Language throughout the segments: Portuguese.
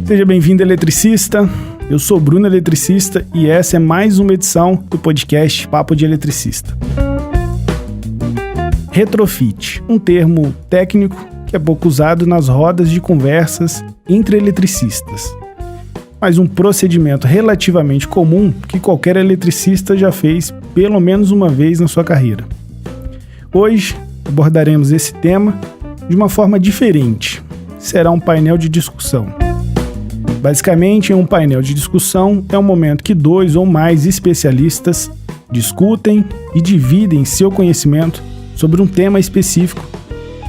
Seja bem-vindo, eletricista. Eu sou Bruno Eletricista e essa é mais uma edição do podcast Papo de Eletricista. Retrofit, um termo técnico que é pouco usado nas rodas de conversas entre eletricistas, mas um procedimento relativamente comum que qualquer eletricista já fez pelo menos uma vez na sua carreira. Hoje abordaremos esse tema de uma forma diferente. Será um painel de discussão. Basicamente, em um painel de discussão é um momento que 2 ou mais especialistas discutem e dividem seu conhecimento sobre um tema específico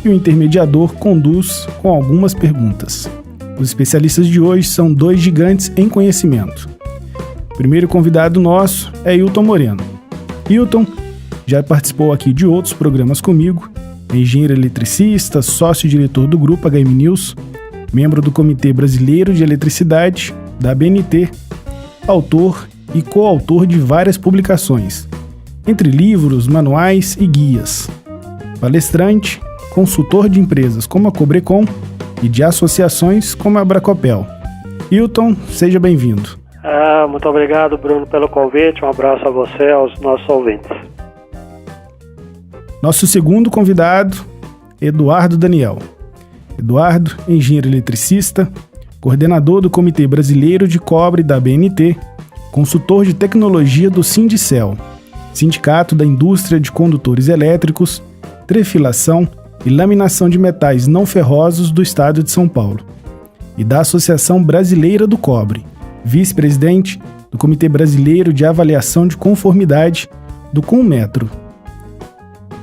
e o intermediador conduz com algumas perguntas. Os especialistas de hoje são 2 gigantes em conhecimento. O primeiro convidado nosso é Hilton Moreno. Hilton já participou aqui de outros programas comigo, é engenheiro eletricista, sócio-diretor do Grupo HM News, membro do Comitê Brasileiro de Eletricidade, da ABNT, autor e coautor de várias publicações, entre livros, manuais e guias. Palestrante, consultor de empresas como a Cobrecon e de associações como a Abracopel. Hilton, seja bem-vindo. Muito obrigado, Bruno, pelo convite. Um abraço a você e aos nossos ouvintes. Nosso segundo convidado, Eduardo Daniel. Eduardo, engenheiro eletricista, coordenador do Comitê Brasileiro de Cobre da ABNT, consultor de tecnologia do Sindicel, Sindicato da Indústria de Condutores Elétricos, Trefilação e Laminação de Metais Não Ferrosos do Estado de São Paulo, e da Associação Brasileira do Cobre, vice-presidente do Comitê Brasileiro de Avaliação de Conformidade do Conmetro,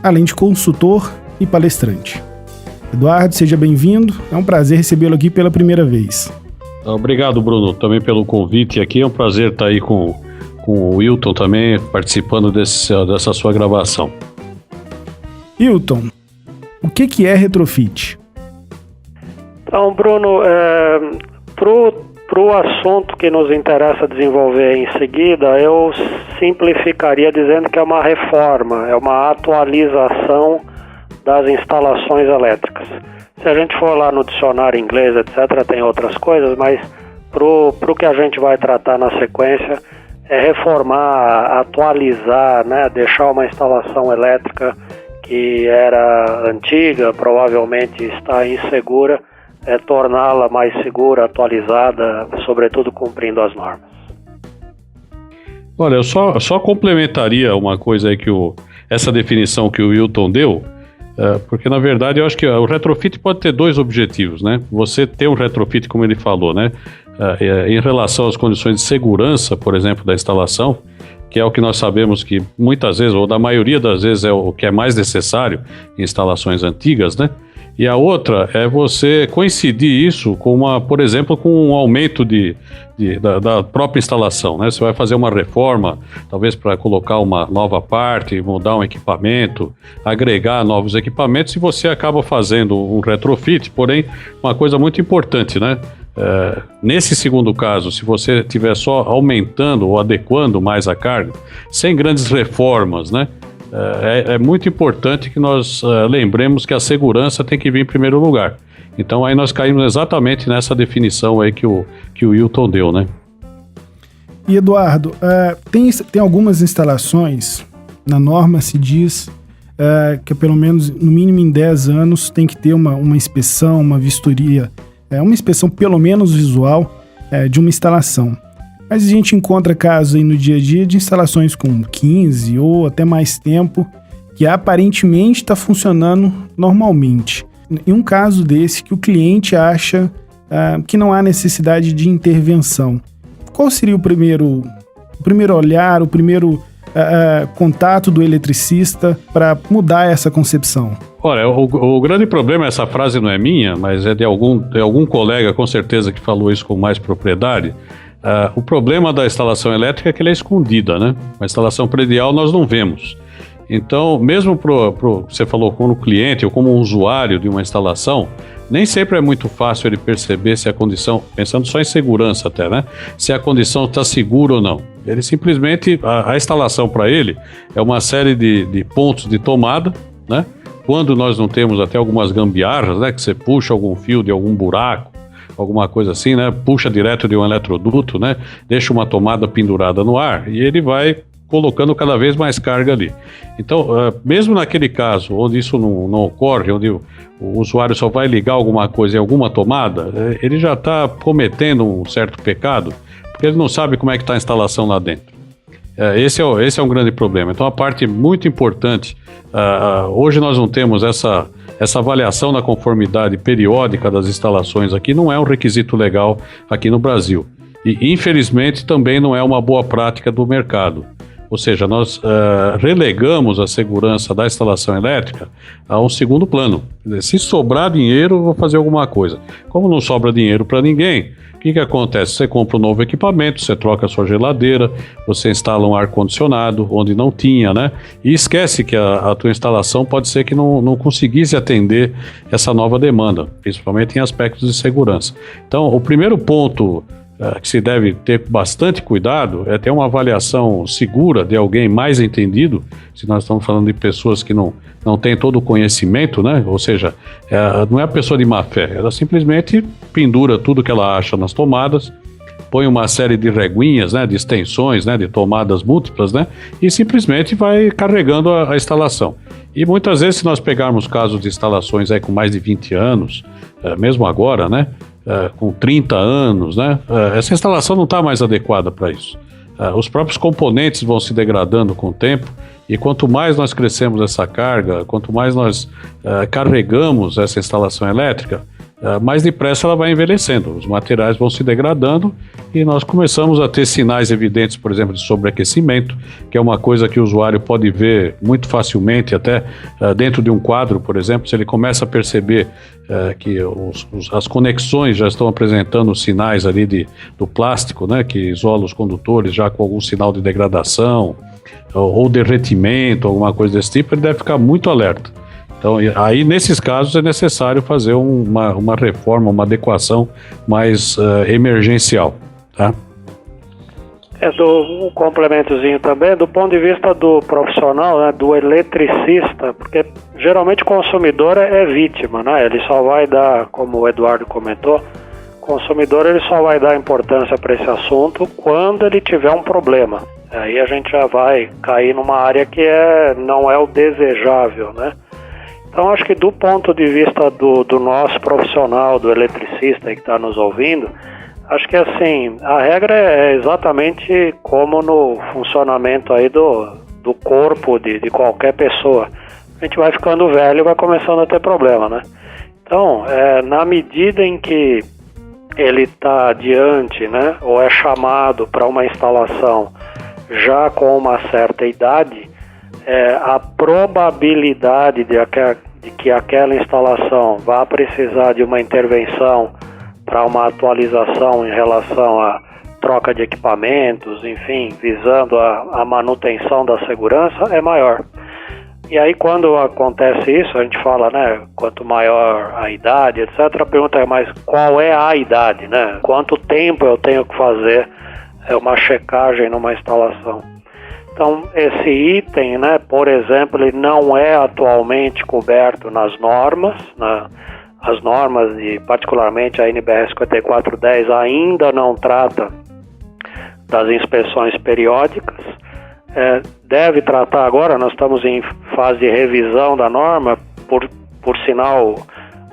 além de consultor e palestrante. Eduardo, seja bem-vindo. É um prazer recebê-lo aqui pela primeira vez. Obrigado, Bruno, também pelo convite aqui. É um prazer estar aí com o Hilton também, participando dessa sua gravação. Hilton, o que é retrofit? Então, Bruno, para o assunto que nos interessa desenvolver em seguida, eu simplificaria dizendo que é uma reforma, é uma atualização das instalações elétricas. Se a gente for lá no dicionário inglês, etc., tem outras coisas, mas pro que a gente vai tratar na sequência, é reformar, atualizar, né, deixar uma instalação elétrica que era antiga, provavelmente está insegura, torná-la mais segura, atualizada, sobretudo cumprindo as normas. Olha, eu só complementaria uma coisa aí essa definição que o Hilton deu, porque na verdade eu acho que o retrofit pode ter 2 objetivos, né? Você ter um retrofit, como ele falou, né? Em relação às condições de segurança, por exemplo, da instalação, que é o que nós sabemos que muitas vezes, ou da maioria das vezes, é o que é mais necessário em instalações antigas, né? E a outra é você coincidir isso por exemplo, com um aumento da própria instalação, né? Você vai fazer uma reforma, talvez para colocar uma nova parte, mudar um equipamento, agregar novos equipamentos, e você acaba fazendo um retrofit, porém, uma coisa muito importante, né? Nesse segundo caso, se você estiver só aumentando ou adequando mais a carga, sem grandes reformas, né? É muito importante que nós lembremos que a segurança tem que vir em primeiro lugar. Então aí nós caímos exatamente nessa definição aí que o Hilton deu, né? E Eduardo, tem algumas instalações, na norma se diz que pelo menos no mínimo em 10 anos tem que ter uma inspeção, uma vistoria, uma inspeção pelo menos visual de uma instalação. Mas a gente encontra casos aí no dia a dia de instalações com 15 ou até mais tempo que aparentemente está funcionando normalmente. Em um caso desse que o cliente acha que não há necessidade de intervenção, qual seria o primeiro olhar, o primeiro contato do eletricista para mudar essa concepção? Olha, o grande problema, essa frase não é minha, mas é de algum colega com certeza que falou isso com mais propriedade. O problema da instalação elétrica é que ela é escondida, né? A instalação predial nós não vemos. Então, mesmo você falou como cliente ou como um usuário de uma instalação, nem sempre é muito fácil ele perceber se a condição, pensando só em segurança até, né? Se a condição está segura ou não. Ele simplesmente, a instalação para ele é uma série de pontos de tomada, né? Quando nós não temos até algumas gambiarras, né? Que você puxa algum fio de algum buraco, alguma coisa assim, né? Puxa direto de um eletroduto, né? Deixa uma tomada pendurada no ar e ele vai colocando cada vez mais carga ali. Então, mesmo naquele caso onde isso não ocorre, onde o usuário só vai ligar alguma coisa em alguma tomada, ele já está cometendo um certo pecado, porque ele não sabe como é que está a instalação lá dentro. Esse é um grande problema. Então, a parte muito importante, hoje nós não temos essa avaliação da conformidade periódica das instalações aqui, não é um requisito legal aqui no Brasil. E, infelizmente, também não é uma boa prática do mercado. Ou seja, nós relegamos a segurança da instalação elétrica a um segundo plano. Se sobrar dinheiro, eu vou fazer alguma coisa. Como não sobra dinheiro para ninguém, o que acontece? Você compra um novo equipamento, você troca a sua geladeira, você instala um ar-condicionado onde não tinha, né? E esquece que a tua instalação pode ser que não conseguisse atender essa nova demanda, principalmente em aspectos de segurança. Então, o primeiro ponto que se deve ter bastante cuidado é ter uma avaliação segura de alguém mais entendido, se nós estamos falando de pessoas que não têm todo o conhecimento, né? Ou seja, não é a pessoa de má fé, ela simplesmente pendura tudo que ela acha nas tomadas, põe uma série de reguinhas, né, de extensões, né, de tomadas múltiplas, né, e simplesmente vai carregando a instalação. E muitas vezes, se nós pegarmos casos de instalações aí com mais de 20 anos, mesmo agora, né, com 30 anos, né? Essa instalação não está mais adequada para isso. Os próprios componentes vão se degradando com o tempo e quanto mais nós crescemos essa carga, quanto mais nós carregamos essa instalação elétrica, mais depressa ela vai envelhecendo, os materiais vão se degradando e nós começamos a ter sinais evidentes, por exemplo, de sobreaquecimento, que é uma coisa que o usuário pode ver muito facilmente, até dentro de um quadro, por exemplo, se ele começa a perceber que as conexões já estão apresentando sinais ali do plástico, né, que isola os condutores já com algum sinal de degradação ou derretimento, alguma coisa desse tipo, ele deve ficar muito alerta. Então, aí nesses casos é necessário fazer uma reforma, uma adequação mais emergencial, tá? Um complementozinho também, do ponto de vista do profissional, né, do eletricista, porque geralmente o consumidor é vítima, né? Ele só vai dar, como o Eduardo comentou, o consumidor ele só vai dar importância para esse assunto quando ele tiver um problema. Aí a gente já vai cair numa área que não é o desejável, né? Então, acho que do ponto de vista do nosso profissional, do eletricista que está nos ouvindo, acho que assim, a regra é exatamente como no funcionamento aí do corpo de qualquer pessoa. A gente vai ficando velho e vai começando a ter problema, né? Então, na medida em que ele está adiante, né, ou é chamado para uma instalação já com uma certa idade, a probabilidade de que aquela instalação vá precisar de uma intervenção para uma atualização em relação à troca de equipamentos, enfim, visando a manutenção da segurança, é maior. E aí quando acontece isso, a gente fala, né, quanto maior a idade, etc., a pergunta é, mas qual é a idade, né? Quanto tempo eu tenho que fazer uma checagem numa instalação? Então, esse item, né, por exemplo, ele não é atualmente coberto nas normas, né? As normas, e particularmente a NBR 5410, ainda não trata das inspeções periódicas. Deve tratar agora, nós estamos em fase de revisão da norma, por sinal,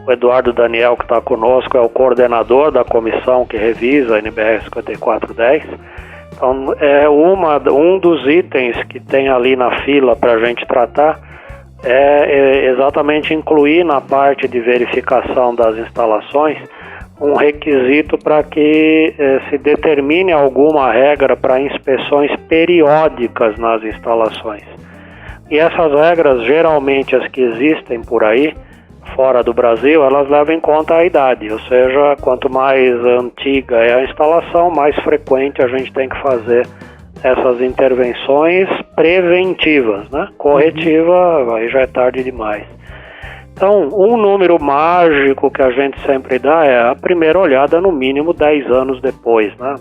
o Eduardo Daniel, que está conosco, é o coordenador da comissão que revisa a NBR 5410. Então, um dos itens que tem ali na fila para a gente tratar é exatamente incluir na parte de verificação das instalações um requisito para que se determine alguma regra para inspeções periódicas nas instalações. E essas regras, geralmente as que existem por aí, fora do Brasil, elas levam em conta a idade, ou seja, quanto mais antiga é a instalação, mais frequente a gente tem que fazer essas intervenções preventivas, né? Corretiva, aí já é tarde demais. Então, um número mágico que a gente sempre dá é a primeira olhada no mínimo 10 anos depois, né,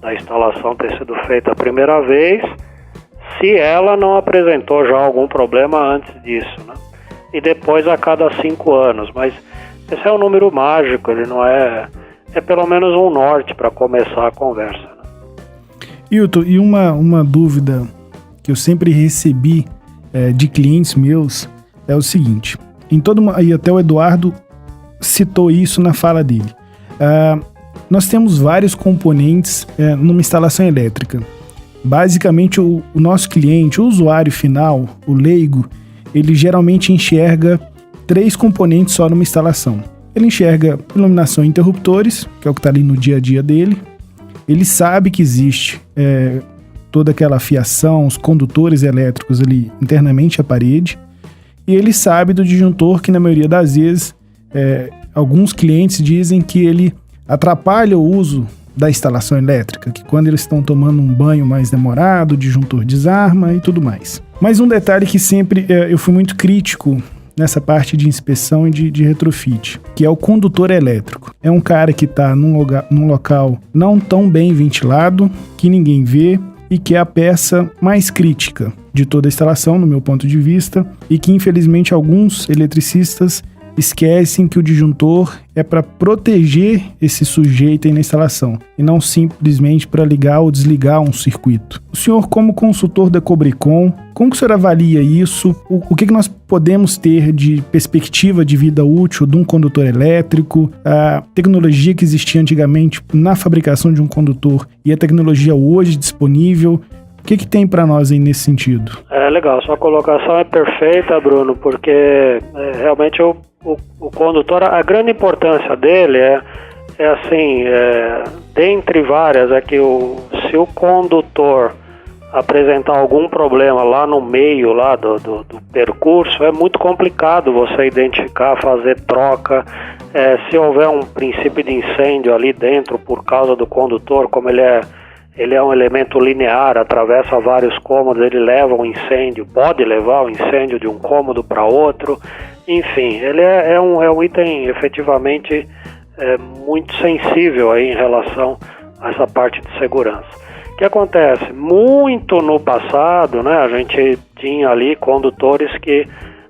da instalação ter sido feita a primeira vez, se ela não apresentou já algum problema antes disso, né? E depois a cada 5 anos, mas esse é um número mágico, ele não é é pelo menos um norte para começar a conversa. Né? Hilton, e uma dúvida que eu sempre recebi de clientes meus é o seguinte, e até o Eduardo citou isso na fala dele. Nós temos vários componentes numa instalação elétrica. Basicamente, o nosso cliente, o usuário final, o leigo, ele geralmente enxerga 3 componentes só numa instalação. Ele enxerga iluminação e interruptores, que é o que está ali no dia a dia dele. Ele sabe que existe toda aquela fiação, os condutores elétricos ali internamente à parede. E ele sabe do disjuntor que, na maioria das vezes, alguns clientes dizem que ele atrapalha o uso da instalação elétrica, que quando eles estão tomando um banho mais demorado, o disjuntor desarma e tudo mais. Mas um detalhe que sempre eu fui muito crítico nessa parte de inspeção e de retrofit, que é o condutor elétrico. É um cara que está num local não tão bem ventilado, que ninguém vê e que é a peça mais crítica de toda a instalação, no meu ponto de vista, e que infelizmente alguns eletricistas esquecem que o disjuntor é para proteger esse sujeito aí na instalação e não simplesmente para ligar ou desligar um circuito. O senhor, como consultor da Cobricom, como que o senhor avalia isso? O que nós podemos ter de perspectiva de vida útil de um condutor elétrico, a tecnologia que existia antigamente na fabricação de um condutor e a tecnologia hoje disponível? O que tem para nós aí nesse sentido? Legal, sua colocação é perfeita, Bruno, porque realmente o condutor, a grande importância dele é assim, dentre várias, é que se o condutor apresentar algum problema lá no meio lá do percurso, é muito complicado você identificar, fazer troca. Se houver um princípio de incêndio ali dentro por causa do condutor, como ele é um elemento linear, atravessa vários cômodos, ele leva um incêndio, pode levar o incêndio de um cômodo para outro, enfim, ele é um item efetivamente muito sensível aí em relação a essa parte de segurança. O que acontece? Muito no passado, né, a gente tinha ali condutores que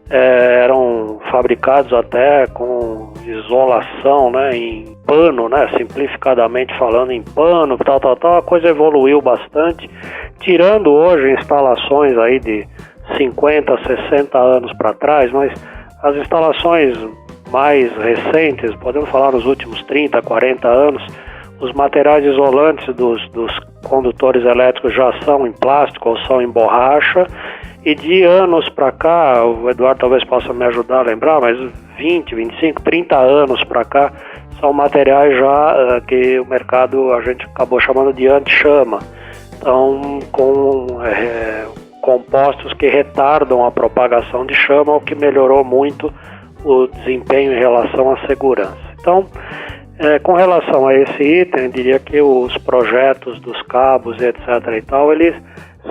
eram fabricados até com isolação, né, em pano, né, simplificadamente falando em pano, tal, a coisa evoluiu bastante, tirando hoje instalações aí de 50, 60 anos para trás, mas as instalações mais recentes, podemos falar nos últimos 30, 40 anos, os materiais isolantes dos condutores elétricos já são em plástico ou são em borracha. E de anos para cá, o Eduardo talvez possa me ajudar a lembrar, mas 20, 25, 30 anos para cá, são materiais já que o mercado a gente acabou chamando de anti-chama. Então, com compostos que retardam a propagação de chama, o que melhorou muito o desempenho em relação à segurança. Então, com relação a esse item, eu diria que os projetos dos cabos, etc. e tal, eles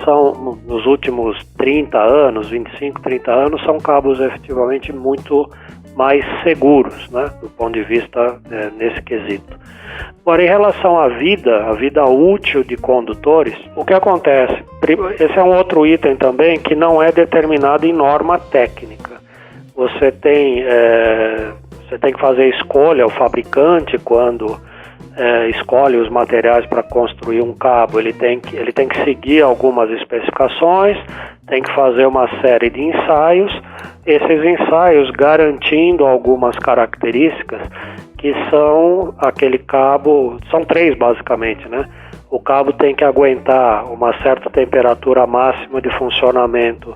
são, nos últimos 30 anos, 25, 30 anos, são cabos efetivamente muito mais seguros, né, do ponto de vista nesse quesito. Agora, em relação à vida útil de condutores, o que acontece? Esse é um outro item também que não é determinado em norma técnica. Você tem que fazer escolha, o fabricante, quando escolhe os materiais para construir um cabo, ele tem que seguir algumas especificações, tem que fazer uma série de ensaios, esses ensaios garantindo algumas características que são aquele cabo, são 3 basicamente, né? O cabo tem que aguentar uma certa temperatura máxima de funcionamento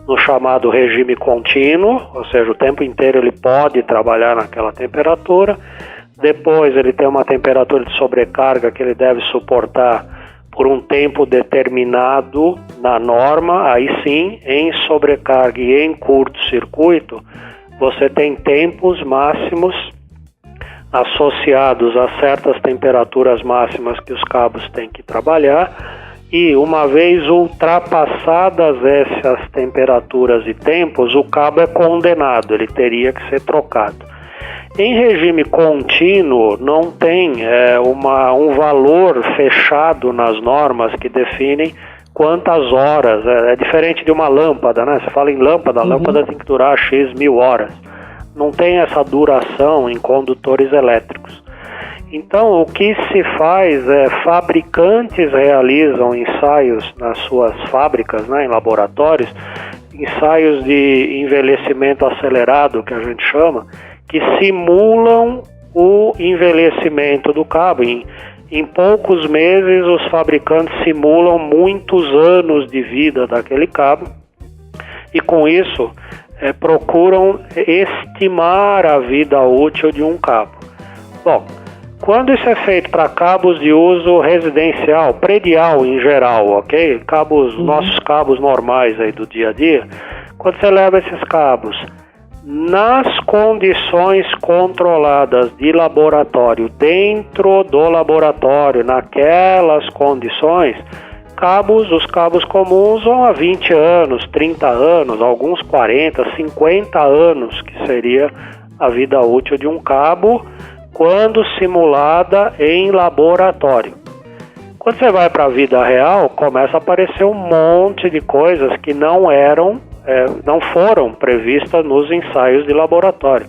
no chamado regime contínuo, ou seja, o tempo inteiro ele pode trabalhar naquela temperatura. Depois ele tem uma temperatura de sobrecarga que ele deve suportar por um tempo determinado na norma. Aí sim, em sobrecarga e em curto-circuito, você tem tempos máximos associados a certas temperaturas máximas que os cabos têm que trabalhar. E uma vez ultrapassadas essas temperaturas e tempos, o cabo é condenado, ele teria que ser trocado. Em regime contínuo, não tem um valor fechado nas normas que definem quantas horas. É diferente de uma lâmpada, né? Você fala em lâmpada, a lâmpada tem que durar X mil horas. Não tem essa duração em condutores elétricos. Então, o que se faz é, fabricantes realizam ensaios nas suas fábricas, né, em laboratórios, ensaios de envelhecimento acelerado, que a gente chama, que simulam o envelhecimento do cabo. Em poucos meses, os fabricantes simulam muitos anos de vida daquele cabo e, com isso, procuram estimar a vida útil de um cabo. Bom, quando isso é feito para cabos de uso residencial, predial em geral, ok? Nossos cabos normais aí do dia a dia, quando você leva esses cabos nas condições controladas de laboratório, dentro do laboratório, naquelas condições, os cabos comuns vão há 20 anos, 30 anos, alguns 40, 50 anos, que seria a vida útil de um cabo, quando simulada em laboratório. Quando você vai para a vida real, começa a aparecer um monte de coisas que não foram previstas nos ensaios de laboratório.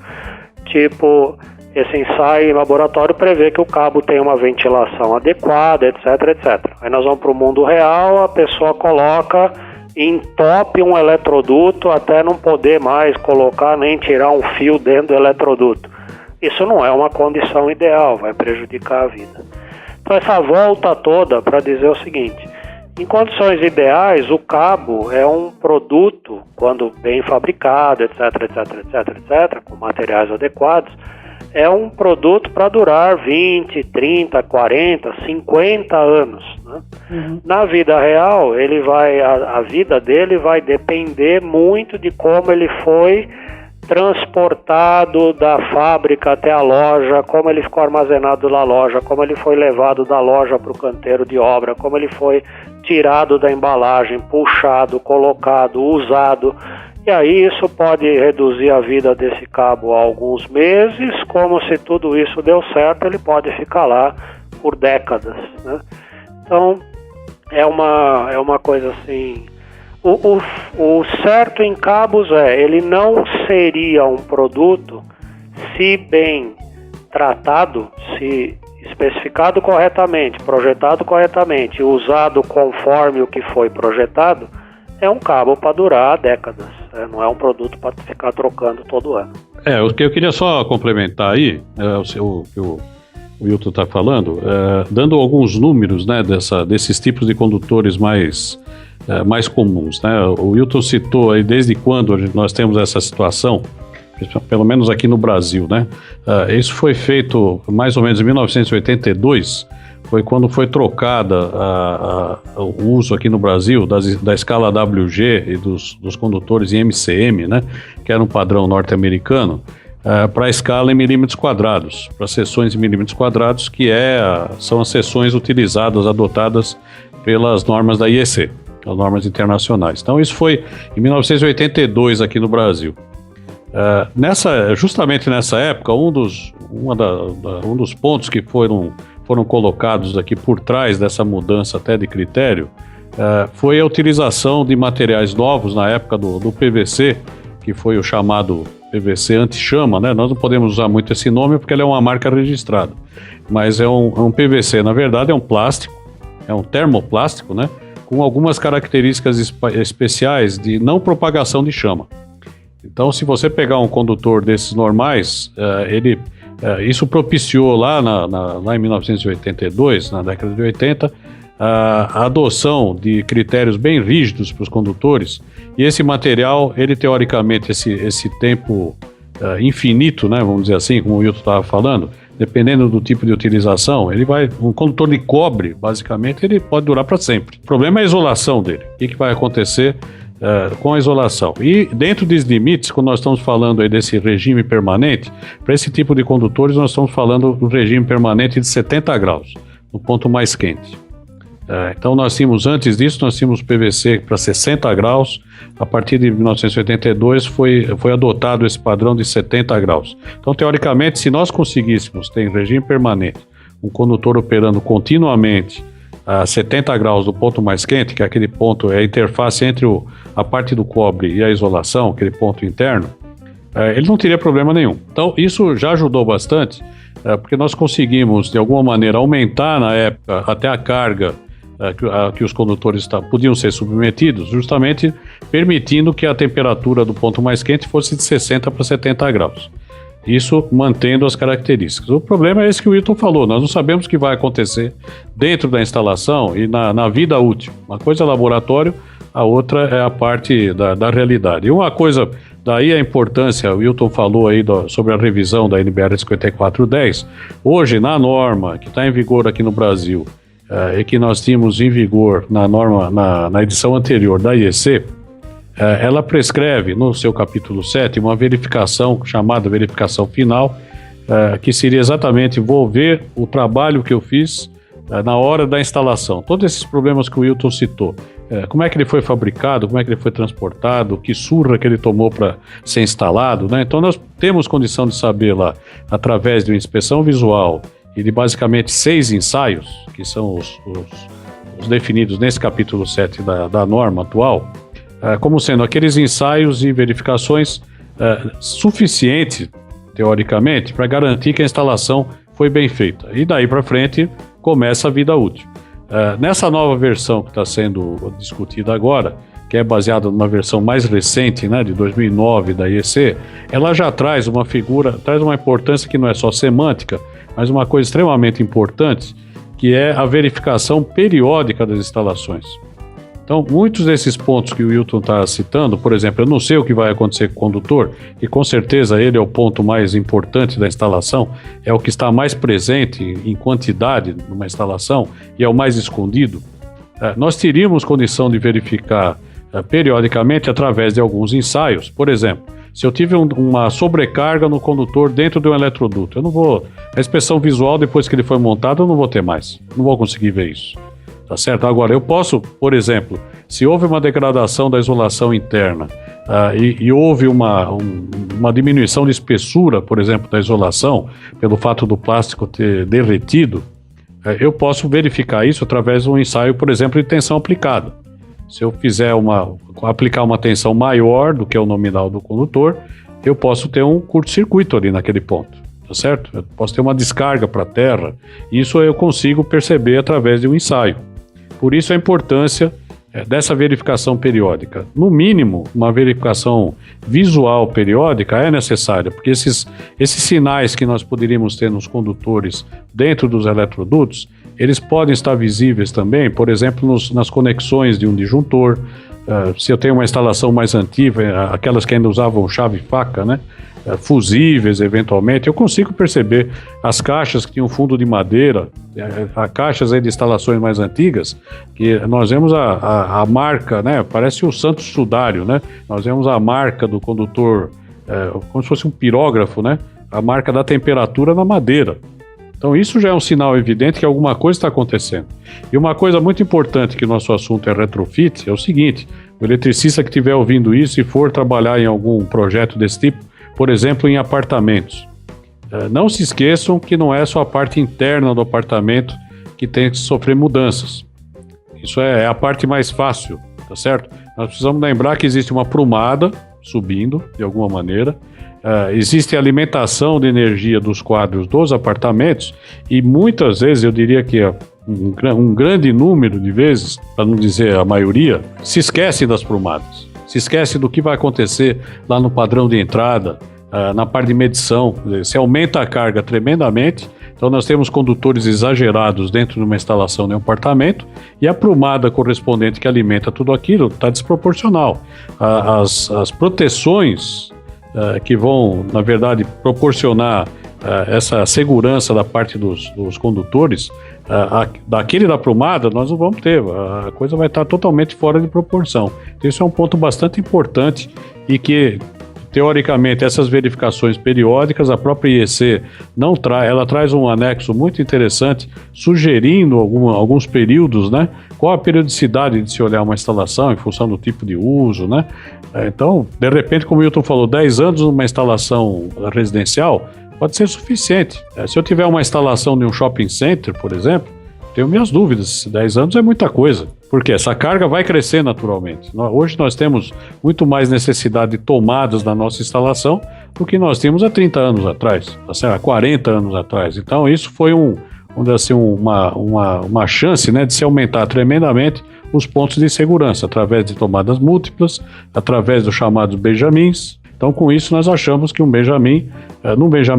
Tipo, esse ensaio em laboratório prevê que o cabo tem uma ventilação adequada, etc, etc. Aí nós vamos para o mundo real, a pessoa coloca, entope um eletroduto até não poder mais colocar nem tirar um fio dentro do eletroduto. Isso não é uma condição ideal, vai prejudicar a vida. Então essa volta toda para dizer o seguinte: em condições ideais, o cabo é um produto, quando bem fabricado, etc, etc, etc, etc, com materiais adequados, é um produto para durar 20, 30, 40, 50 anos. Né? Uhum. Na vida real, a vida dele vai depender muito de como ele foi transportado da fábrica até a loja, como ele ficou armazenado na loja, como ele foi levado da loja para o canteiro de obra, como ele foi tirado da embalagem, puxado, colocado, usado. E aí isso pode reduzir a vida desse cabo a alguns meses, como se tudo isso deu certo, ele pode ficar lá por décadas. Né? Então, é uma coisa assim... O certo em cabos ele não seria um produto, se bem tratado, se especificado corretamente, projetado corretamente, usado conforme o que foi projetado, é um cabo para durar décadas, não é um produto para ficar trocando todo ano. O que eu queria só complementar aí, o que o Wilton está falando, dando alguns números, né, desses tipos de condutores mais comuns, né? O Wilton citou aí desde quando nós temos essa situação, pelo menos aqui no Brasil, né? Isso foi feito mais ou menos em 1982, foi quando foi trocada o uso aqui no Brasil da escala WG e dos condutores em MCM, né? Que era um padrão norte-americano, para a escala em milímetros quadrados, para seções em milímetros quadrados, que são as seções utilizadas, adotadas pelas normas da IEC, as normas internacionais. Então isso foi em 1982 aqui no Brasil. Justamente nessa época, um dos pontos que foram colocados aqui por trás dessa mudança até de critério foi a utilização de materiais novos na época do PVC, que foi o chamado PVC anti-chama, né? Nós não podemos usar muito esse nome porque ele é uma marca registrada, mas é um PVC, na verdade é um plástico, é um termoplástico, né? Com algumas características especiais de não propagação de chama. Então, se você pegar um condutor desses normais, isso propiciou lá em 1982, na década de 80, a adoção de critérios bem rígidos para os condutores, e esse material, ele teoricamente, esse tempo infinito, né, vamos dizer assim, como o Wilton estava falando, dependendo do tipo de utilização, um condutor de cobre, basicamente, ele pode durar para sempre. O problema é a isolação dele. O que vai acontecer com a isolação? E dentro dos limites, quando nós estamos falando aí desse regime permanente, para esse tipo de condutores, nós estamos falando do regime permanente de 70 graus, no ponto mais quente. Então antes disso, nós tínhamos PVC para 60 graus, a partir de 1982 foi adotado esse padrão de 70 graus. Então, teoricamente, se nós conseguíssemos ter em regime permanente um condutor operando continuamente a 70 graus do ponto mais quente, que é aquele ponto, é a interface entre a parte do cobre e a isolação, aquele ponto interno, ele não teria problema nenhum. Então, isso já ajudou bastante, porque nós conseguimos, de alguma maneira, aumentar na época até a carga que os condutores podiam ser submetidos, justamente permitindo que a temperatura do ponto mais quente fosse de 60 para 70 graus. Isso mantendo as características. O problema é esse que o Wilton falou, nós não sabemos o que vai acontecer dentro da instalação e na vida útil. Uma coisa é laboratório, a outra é a parte da realidade. E uma coisa, daí a importância, o Wilton falou aí sobre a revisão da NBR 5410, hoje na norma que está em vigor aqui no Brasil, e que nós tínhamos em vigor na norma, na edição anterior da IEC, ela prescreve no seu capítulo 7 uma verificação chamada verificação final, que seria exatamente envolver o trabalho que eu fiz na hora da instalação. Todos esses problemas que o Wilton citou, como é que ele foi fabricado, como é que ele foi transportado, que surra que ele tomou para ser instalado, né? Então nós temos condição de saber lá, através de uma inspeção visual e de basicamente 6 ensaios, que são os definidos nesse capítulo 7 da norma atual, como sendo aqueles ensaios e verificações suficientes, teoricamente, para garantir que a instalação foi bem feita. E daí para frente começa a vida útil. Nessa nova versão que está sendo discutida agora, que é baseada numa versão mais recente, né, de 2009 da IEC, ela já traz uma importância que não é só semântica, mas uma coisa extremamente importante, que é a verificação periódica das instalações. Então, muitos desses pontos que o Wilton está citando, por exemplo, eu não sei o que vai acontecer com o condutor, e com certeza ele é o ponto mais importante da instalação, é o que está mais presente em quantidade numa instalação e é o mais escondido. Nós teríamos condição de verificar periodicamente através de alguns ensaios. Por exemplo, se eu tive uma sobrecarga no condutor dentro de um eletroduto, a inspeção visual depois que ele foi montado eu não vou ter mais, não vou conseguir ver isso. Tá certo? Agora, eu posso, por exemplo, se houve uma degradação da isolação interna e houve uma diminuição de espessura, por exemplo, da isolação, pelo fato do plástico ter derretido, eu posso verificar isso através de um ensaio, por exemplo, de tensão aplicada. Se eu aplicar uma tensão maior do que o nominal do condutor, eu posso ter um curto-circuito ali naquele ponto. Tá certo? Eu posso ter uma descarga para a terra. Isso eu consigo perceber através de um ensaio. Por isso a importância dessa verificação periódica. No mínimo, uma verificação visual periódica é necessária, porque esses sinais que nós poderíamos ter nos condutores dentro dos eletrodutos, eles podem estar visíveis também, por exemplo, nas conexões de um disjuntor. Se eu tenho uma instalação mais antiga, aquelas que ainda usavam chave e faca, né? Fusíveis eventualmente, eu consigo perceber as caixas que tinham fundo de madeira, caixas aí de instalações mais antigas, que nós vemos a marca, né? Parece o Santos Sudário, né? Nós vemos a marca do condutor, como se fosse um pirógrafo, né? A marca da temperatura na madeira. Então isso já é um sinal evidente que alguma coisa está acontecendo. E uma coisa muito importante, que o nosso assunto é retrofit, é o seguinte: o eletricista que estiver ouvindo isso e for trabalhar em algum projeto desse tipo, por exemplo, em apartamentos, não se esqueçam que não é só a parte interna do apartamento que tem que sofrer mudanças. Isso é a parte mais fácil, tá certo? Nós precisamos lembrar que existe uma prumada subindo, de alguma maneira, existe a alimentação de energia dos quadros dos apartamentos e muitas vezes, eu diria que um grande número de vezes, para não dizer a maioria, se esquece das prumadas. Se esquece do que vai acontecer lá no padrão de entrada, na parte de medição. Se aumenta a carga tremendamente, então nós temos condutores exagerados dentro de uma instalação de um apartamento e a prumada correspondente que alimenta tudo aquilo está desproporcional. As proteções que vão, na verdade, proporcionar essa segurança da parte dos condutores, daquele da prumada, nós não vamos ter, a coisa vai estar totalmente fora de proporção. Então, isso é um ponto bastante importante e que, teoricamente, essas verificações periódicas, a própria IEC ela traz um anexo muito interessante, sugerindo alguns períodos, né? Qual a periodicidade de se olhar uma instalação em função do tipo de uso, né? Então, de repente, como o Wilton falou, 10 anos numa instalação residencial pode ser suficiente. Se eu tiver uma instalação de um shopping center, por exemplo, tenho minhas dúvidas. 10 anos é muita coisa, porque essa carga vai crescer naturalmente. Hoje nós temos muito mais necessidade de tomadas na nossa instalação do que nós tínhamos há 30 anos atrás, há 40 anos atrás. Então isso foi uma chance, né, de se aumentar tremendamente os pontos de segurança, através de tomadas múltiplas, através dos chamados benjamins. Então, com isso, nós achamos que num benjamin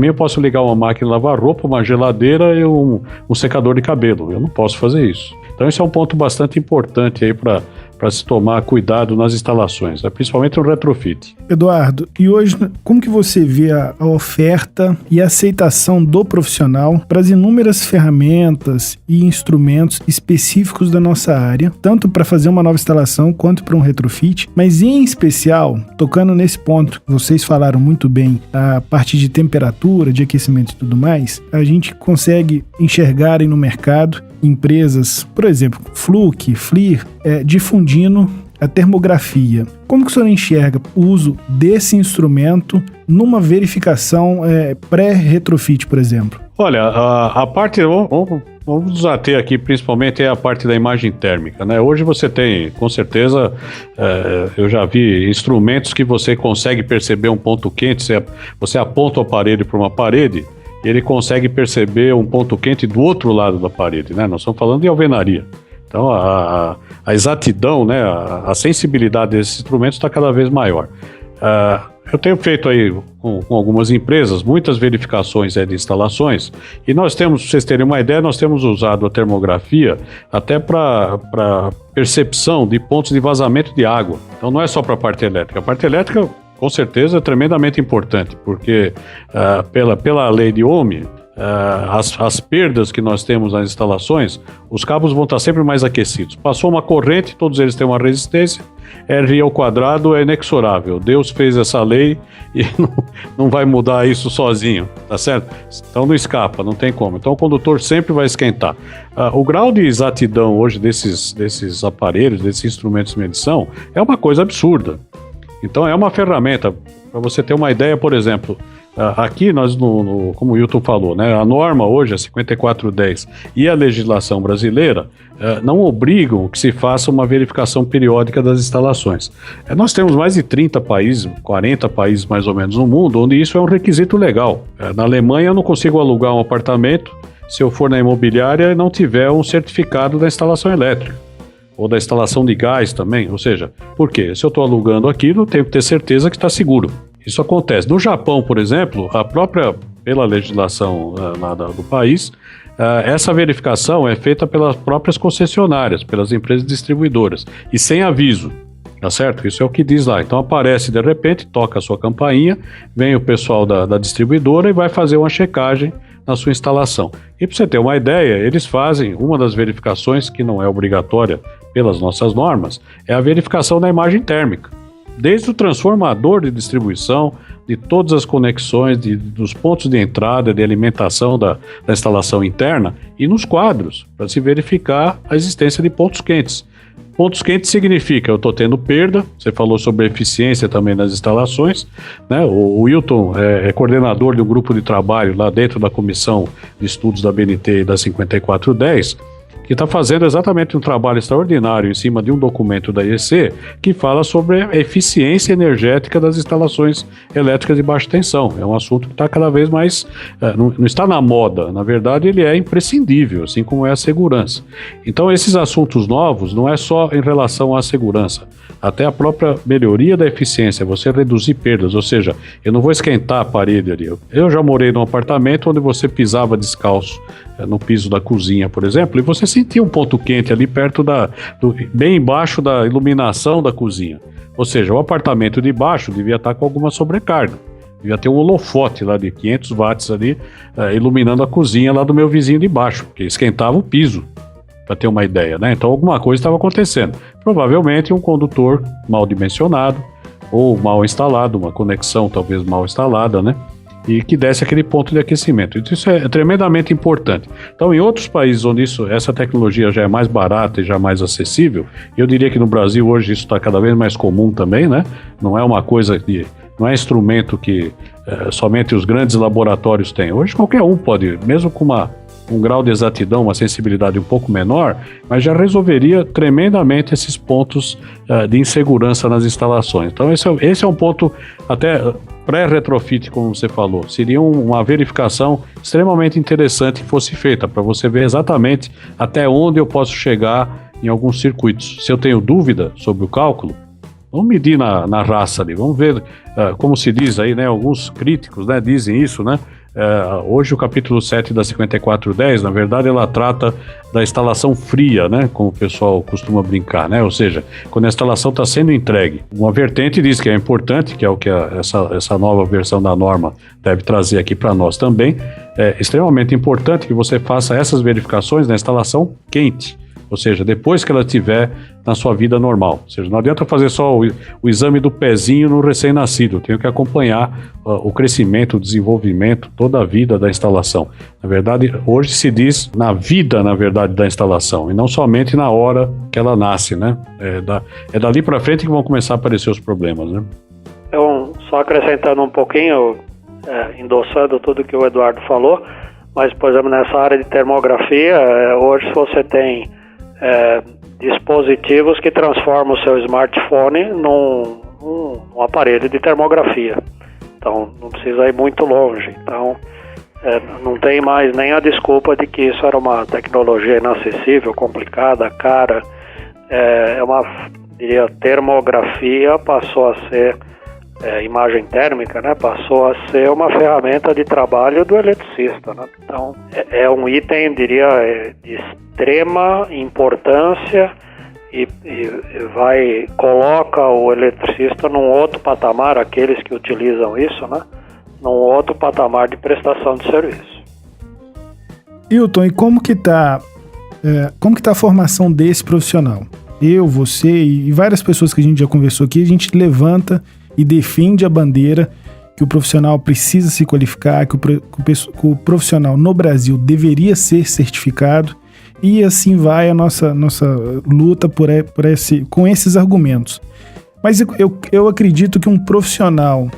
eu posso ligar uma máquina de lavar roupa, uma geladeira e um secador de cabelo. Eu não posso fazer isso. Então, esse é um ponto bastante importante aí para se tomar cuidado nas instalações, principalmente no retrofit. Eduardo, e hoje, como que você vê a oferta e a aceitação do profissional para as inúmeras ferramentas e instrumentos específicos da nossa área, tanto para fazer uma nova instalação quanto para um retrofit, mas em especial, tocando nesse ponto, vocês falaram muito bem, a parte de temperatura, de aquecimento e tudo mais, a gente consegue enxergar aí no mercado empresas, por exemplo, Fluke, FLIR, difundindo a termografia. Como que o senhor enxerga o uso desse instrumento numa verificação pré-retrofit, por exemplo? Olha, a parte, vamos nos ater aqui principalmente a parte da imagem térmica, né? Hoje você tem, com certeza, eu já vi instrumentos que você consegue perceber um ponto quente, você aponta o aparelho para uma parede, ele consegue perceber um ponto quente do outro lado da parede, né? Nós estamos falando de alvenaria. Então, a exatidão, né? A sensibilidade desses instrumentos está cada vez maior. Eu tenho feito aí com algumas empresas muitas verificações de instalações e nós temos, para vocês terem uma ideia, nós temos usado a termografia até para percepção de pontos de vazamento de água. Então, não é só para a parte elétrica. A parte elétrica, com certeza, é tremendamente importante, porque pela lei de Ohm, as perdas que nós temos nas instalações, os cabos vão estar sempre mais aquecidos. Passou uma corrente, todos eles têm uma resistência, R ao quadrado é inexorável. Deus fez essa lei e não vai mudar isso sozinho, tá certo? Então não escapa, não tem como. Então o condutor sempre vai esquentar. O grau de exatidão hoje desses aparelhos, desses instrumentos de medição, é uma coisa absurda. Então é uma ferramenta, para você ter uma ideia, por exemplo, aqui nós, como o Wilton falou, né, a norma hoje, a 5410 e a legislação brasileira não obrigam que se faça uma verificação periódica das instalações. Nós temos mais de 30 países, 40 países mais ou menos no mundo, onde isso é um requisito legal. Na Alemanha eu não consigo alugar um apartamento se eu for na imobiliária e não tiver um certificado da instalação elétrica. Ou da instalação de gás também, ou seja, por quê? Se eu estou alugando aquilo, eu tenho que ter certeza que está seguro. Isso acontece. No Japão, por exemplo, pela legislação lá do país, essa verificação é feita pelas próprias concessionárias, pelas empresas distribuidoras, e sem aviso, tá certo? Isso é o que diz lá. Então aparece de repente, toca a sua campainha, vem o pessoal da distribuidora e vai fazer uma checagem na sua instalação. E para você ter uma ideia, eles fazem uma das verificações que não é obrigatória pelas nossas normas, é a verificação da imagem térmica. Desde o transformador de distribuição, de todas as conexões, dos pontos de entrada, de alimentação da instalação interna e nos quadros, para se verificar a existência de pontos quentes. Pontos quentes significa eu estou tendo perda, você falou sobre eficiência também nas instalações, né? O Wilton é coordenador de um grupo de trabalho lá dentro da Comissão de Estudos da BNT e da 5410, que está fazendo exatamente um trabalho extraordinário em cima de um documento da IEC que fala sobre a eficiência energética das instalações elétricas de baixa tensão. É um assunto que está cada vez mais, não está na moda, na verdade ele é imprescindível, assim como é a segurança. Então esses assuntos novos não é só em relação à segurança, até a própria melhoria da eficiência, você reduzir perdas, ou seja, eu não vou esquentar a parede ali. Eu já morei num apartamento onde você pisava descalço no piso da cozinha, por exemplo, e você sentia um ponto quente ali perto bem embaixo da iluminação da cozinha. Ou seja, o apartamento de baixo devia estar com alguma sobrecarga. Devia ter um holofote lá de 500 watts ali, iluminando a cozinha lá do meu vizinho de baixo, porque esquentava o piso, para ter uma ideia, né? Então alguma coisa estava acontecendo. Provavelmente um condutor mal dimensionado ou mal instalado, uma conexão talvez mal instalada, né? E que desse aquele ponto de aquecimento. Então, isso é tremendamente importante. Então, em outros países onde essa tecnologia já é mais barata e já mais acessível, eu diria que no Brasil hoje isso está cada vez mais comum também, né? Não é uma coisa que, não é instrumento que somente os grandes laboratórios têm. Hoje qualquer um pode, mesmo com um grau de exatidão, uma sensibilidade um pouco menor, mas já resolveria tremendamente esses pontos de insegurança nas instalações. Então esse é um ponto até pré-retrofit, como você falou. Seria uma verificação extremamente interessante que fosse feita, para você ver exatamente até onde eu posso chegar em alguns circuitos. Se eu tenho dúvida sobre o cálculo, vamos medir na raça ali, vamos ver, como se diz aí, né, alguns críticos, né, dizem isso, né, hoje o capítulo 7 da 5410, na verdade, ela trata da instalação fria, né, como o pessoal costuma brincar, né, ou seja, quando a instalação está sendo entregue. Uma vertente diz que é importante, que é o que essa nova versão da norma deve trazer aqui para nós também, é extremamente importante que você faça essas verificações na instalação quente, ou seja, depois que ela estiver na sua vida normal. Ou seja, não adianta fazer só o exame do pezinho no recém-nascido, eu tenho que acompanhar o crescimento, o desenvolvimento, toda a vida da instalação. Na verdade, hoje se diz na vida, na verdade, da instalação, e não somente na hora que ela nasce, né? É dali para frente que vão começar a aparecer os problemas, né? Então, só acrescentando um pouquinho, endossando tudo que o Eduardo falou, mas, por exemplo, nessa área de termografia, hoje você tem dispositivos que transformam o seu smartphone num aparelho de termografia. Então não precisa ir muito longe. Então não tem mais nem a desculpa de que isso era uma tecnologia inacessível, complicada, cara. Termografia passou a ser imagem térmica, né? Passou a ser uma ferramenta de trabalho do eletricista, né? Então é um item, diria, de extrema importância e coloca o eletricista num outro patamar, aqueles que utilizam isso, né? Num outro patamar de prestação de serviço. Hilton, e como que tá a formação desse profissional? Eu, você e várias pessoas que a gente já conversou aqui, a gente levanta e defende a bandeira que o profissional precisa se qualificar, que o profissional no Brasil deveria ser certificado, e assim vai a nossa luta com esses argumentos. Mas eu acredito que um profissional,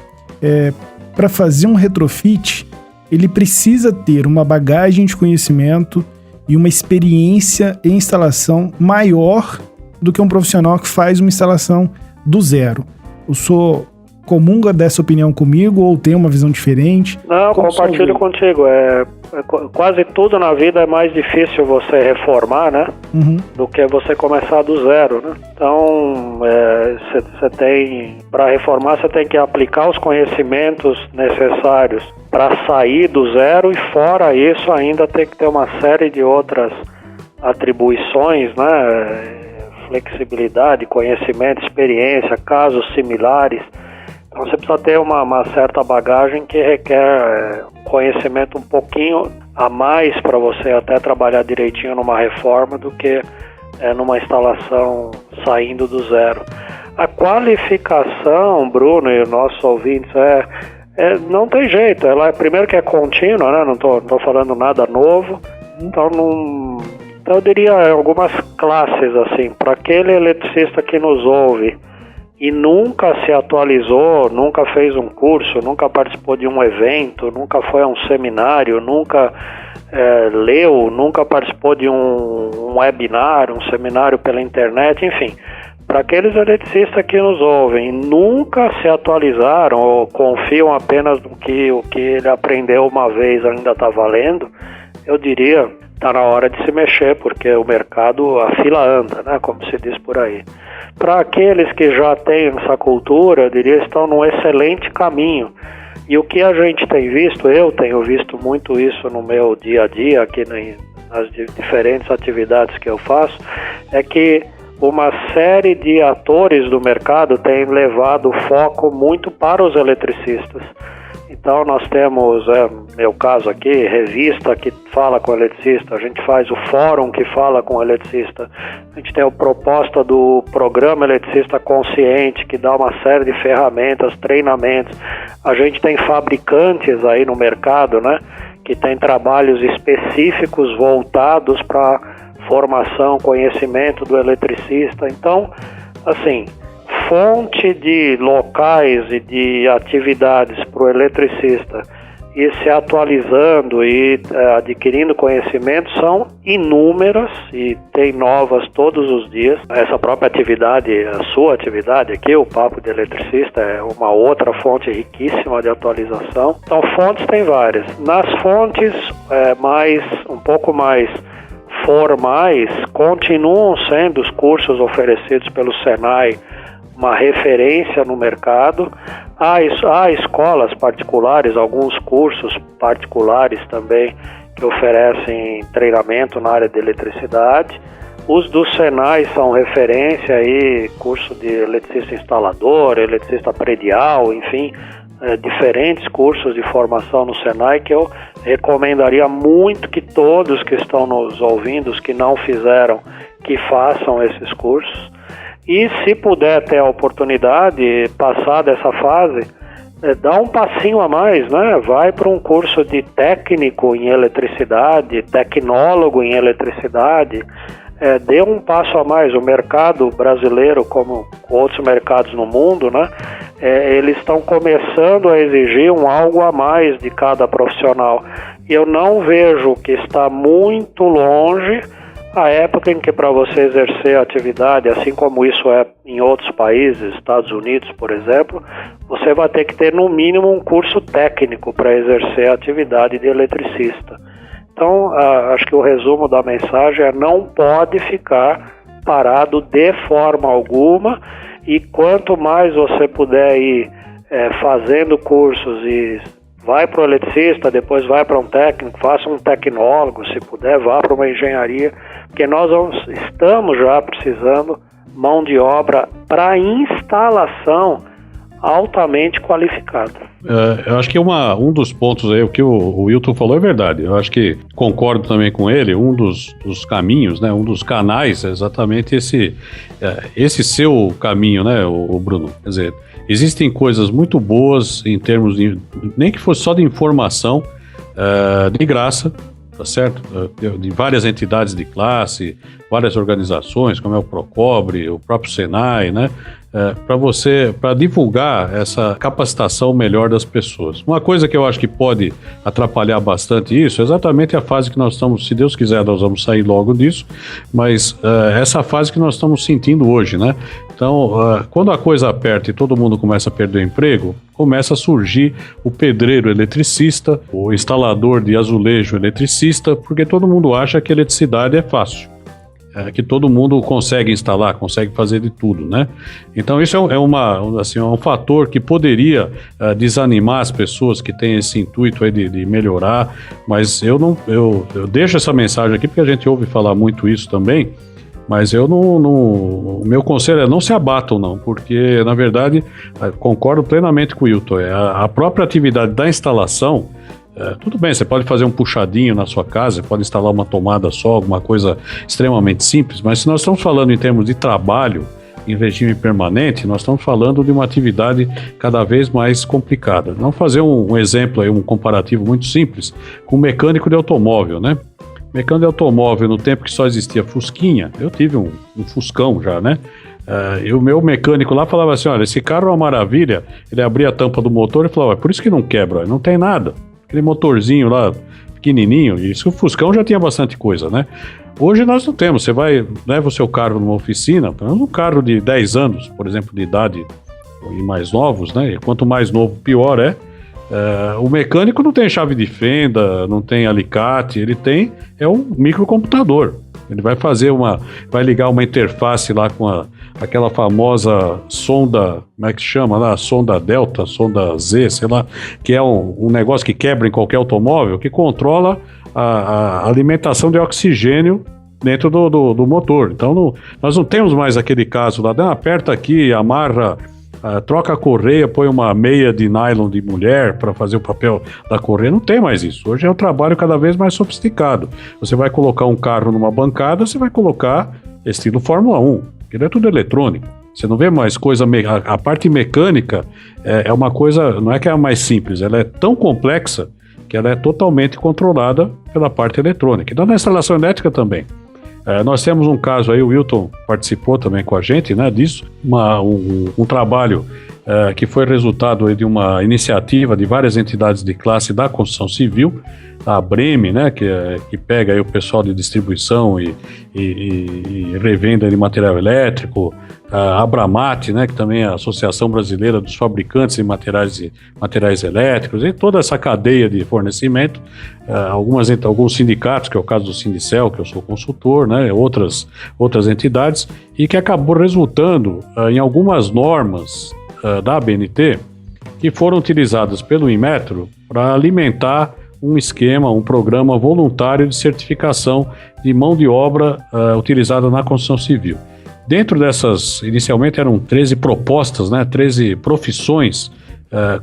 para fazer um retrofit, ele precisa ter uma bagagem de conhecimento e uma experiência em instalação maior do que um profissional que faz uma instalação do zero. O senhor comunga dessa opinião comigo ou tem uma visão diferente? Não, compartilho contigo. Quase tudo na vida é mais difícil você reformar, né? Uhum. Do que você começar do zero, né? Então, para reformar, você tem que aplicar os conhecimentos necessários para sair do zero, e fora isso ainda tem que ter uma série de outras atribuições, né? Flexibilidade, conhecimento, experiência, casos similares. Então você precisa ter uma certa bagagem que requer conhecimento um pouquinho a mais para você até trabalhar direitinho numa reforma do que numa instalação saindo do zero. A qualificação, Bruno e os nossos ouvintes, não tem jeito. Ela primeiro que é contínua, né? Não tô falando nada novo. Então eu diria algumas classes assim, para aquele eletricista que nos ouve e nunca se atualizou, nunca fez um curso, nunca participou de um evento, nunca foi a um seminário, nunca leu, nunca participou de um webinar, um seminário pela internet, enfim. Para aqueles eletricistas que nos ouvem e nunca se atualizaram ou confiam apenas no que o que ele aprendeu uma vez ainda está valendo, eu diria, está na hora de se mexer, porque o mercado, a fila anda, né, como se diz por aí. Para aqueles que já têm essa cultura, eu diria, estão num excelente caminho. E o que a gente tem visto, eu tenho visto muito isso no meu dia a dia, aqui nas diferentes atividades que eu faço, é que uma série de atores do mercado tem levado o foco muito para os eletricistas. Então nós temos, meu caso aqui, revista que fala com o eletricista, a gente faz o fórum que fala com o eletricista, a gente tem a proposta do programa Eletricista Consciente, que dá uma série de ferramentas, treinamentos, a gente tem fabricantes aí no mercado, né, que tem trabalhos específicos voltados para formação, conhecimento do eletricista. Então, assim, fonte de locais e de atividades para o eletricista e se atualizando e adquirindo conhecimento são inúmeras e tem novas todos os dias. Essa própria atividade, a sua atividade aqui, o Papo de Eletricista, é uma outra fonte riquíssima de atualização. Então, fontes tem várias. Nas fontes um pouco mais formais, continuam sendo os cursos oferecidos pelo Senai uma referência no mercado. Há escolas particulares, alguns cursos particulares também que oferecem treinamento na área de eletricidade. Os do Senai são referência aí, curso de eletricista instalador, eletricista predial, enfim, diferentes cursos de formação no Senai que eu recomendaria muito que todos que estão nos ouvindo, os que não fizeram, que façam esses cursos. E se puder ter a oportunidade, passar dessa fase, dá um passinho a mais, né? Vai para um curso de técnico em eletricidade, tecnólogo em eletricidade, dê um passo a mais. O mercado brasileiro, como outros mercados no mundo, né? Eles estão começando a exigir algo a mais de cada profissional. E eu não vejo que está muito longe a época em que, para você exercer a atividade, assim como isso é em outros países, Estados Unidos, por exemplo, você vai ter que ter no mínimo um curso técnico para exercer a atividade de eletricista. Então, acho que o resumo da mensagem é: não pode ficar parado de forma alguma, e quanto mais você puder ir fazendo cursos e vai para o eletricista, depois vai para um técnico, faça um tecnólogo, se puder, vá para uma engenharia, porque nós estamos já precisando mão de obra para instalação altamente qualificada. Eu acho que um dos pontos aí, o que o Wilton falou é verdade. Eu acho que concordo também com ele. Um dos caminhos, né, um dos canais é exatamente esse seu caminho, né, o Bruno. Quer dizer, existem coisas muito boas em termos de, nem que fosse só de informação, de graça, tá certo? De várias entidades de classe, várias organizações, como é o Procobre, o próprio Senai, né? Para divulgar essa capacitação melhor das pessoas. Uma coisa que eu acho que pode atrapalhar bastante isso é exatamente a fase que nós estamos, se Deus quiser, nós vamos sair logo disso, mas essa fase que nós estamos sentindo hoje, né? Então, quando a coisa aperta e todo mundo começa a perder o emprego, começa a surgir o pedreiro eletricista, o instalador de azulejo eletricista, porque todo mundo acha que eletricidade é fácil. Que todo mundo consegue instalar, consegue fazer de tudo, né? Então isso é um fator que poderia desanimar as pessoas que têm esse intuito aí de melhorar, mas eu deixo essa mensagem aqui porque a gente ouve falar muito isso também, mas o meu conselho é: não se abatam não, porque na verdade concordo plenamente com o Wilton, a própria atividade da instalação. Tudo bem, você pode fazer um puxadinho na sua casa, pode instalar uma tomada só, alguma coisa extremamente simples, mas se nós estamos falando em termos de trabalho em regime permanente, nós estamos falando de uma atividade cada vez mais complicada. Vamos fazer um exemplo aí, um comparativo muito simples com mecânico de automóvel, né? Mecânico de automóvel, no tempo que só existia Fusquinha, eu tive um Fuscão já, né? E o meu mecânico lá falava assim: olha, esse carro é uma maravilha. Ele abria a tampa do motor e falava: por isso que não quebra, não tem nada. Aquele motorzinho lá, pequenininho, isso o Fuscão já tinha bastante coisa, né? Hoje nós não temos. Você leva o seu carro numa oficina, um carro de 10 anos, por exemplo, de idade e mais novos, né? E quanto mais novo, pior é. O mecânico não tem chave de fenda, não tem alicate, ele tem um microcomputador. Ele vai vai ligar uma interface lá com aquela famosa sonda, como é que chama lá? Sonda Delta, sonda Z, sei lá, que é um negócio que quebra em qualquer automóvel, que controla a alimentação de oxigênio dentro do motor. Então nós não temos mais aquele caso lá, aperta aqui, amarra, troca a correia, põe uma meia de nylon de mulher para fazer o papel da correia. Não tem mais isso. Hoje é um trabalho cada vez mais sofisticado. Você vai colocar um carro numa bancada, você vai colocar estilo Fórmula 1, que é tudo eletrônico. Você não vê mais coisa... A parte mecânica é uma coisa... Não é que é a mais simples, ela é tão complexa que ela é totalmente controlada pela parte eletrônica. Então, na instalação elétrica também. Nós temos um caso aí, o Wilton participou também com a gente, né, disso, um trabalho que foi resultado de uma iniciativa de várias entidades de classe da construção civil, a Breme, né, que pega aí o pessoal de distribuição e revenda de material elétrico, a Abramat, né, que também é a Associação Brasileira dos Fabricantes de Materiais Elétricos, e toda essa cadeia de fornecimento, alguns sindicatos, que é o caso do Sindicel, que eu sou consultor, né, outras entidades, e que acabou resultando em algumas normas da ABNT que foram utilizadas pelo Inmetro para alimentar um esquema, um programa voluntário de certificação de mão de obra utilizada na construção civil. Dentro dessas, inicialmente eram 13 propostas, né, 13 profissões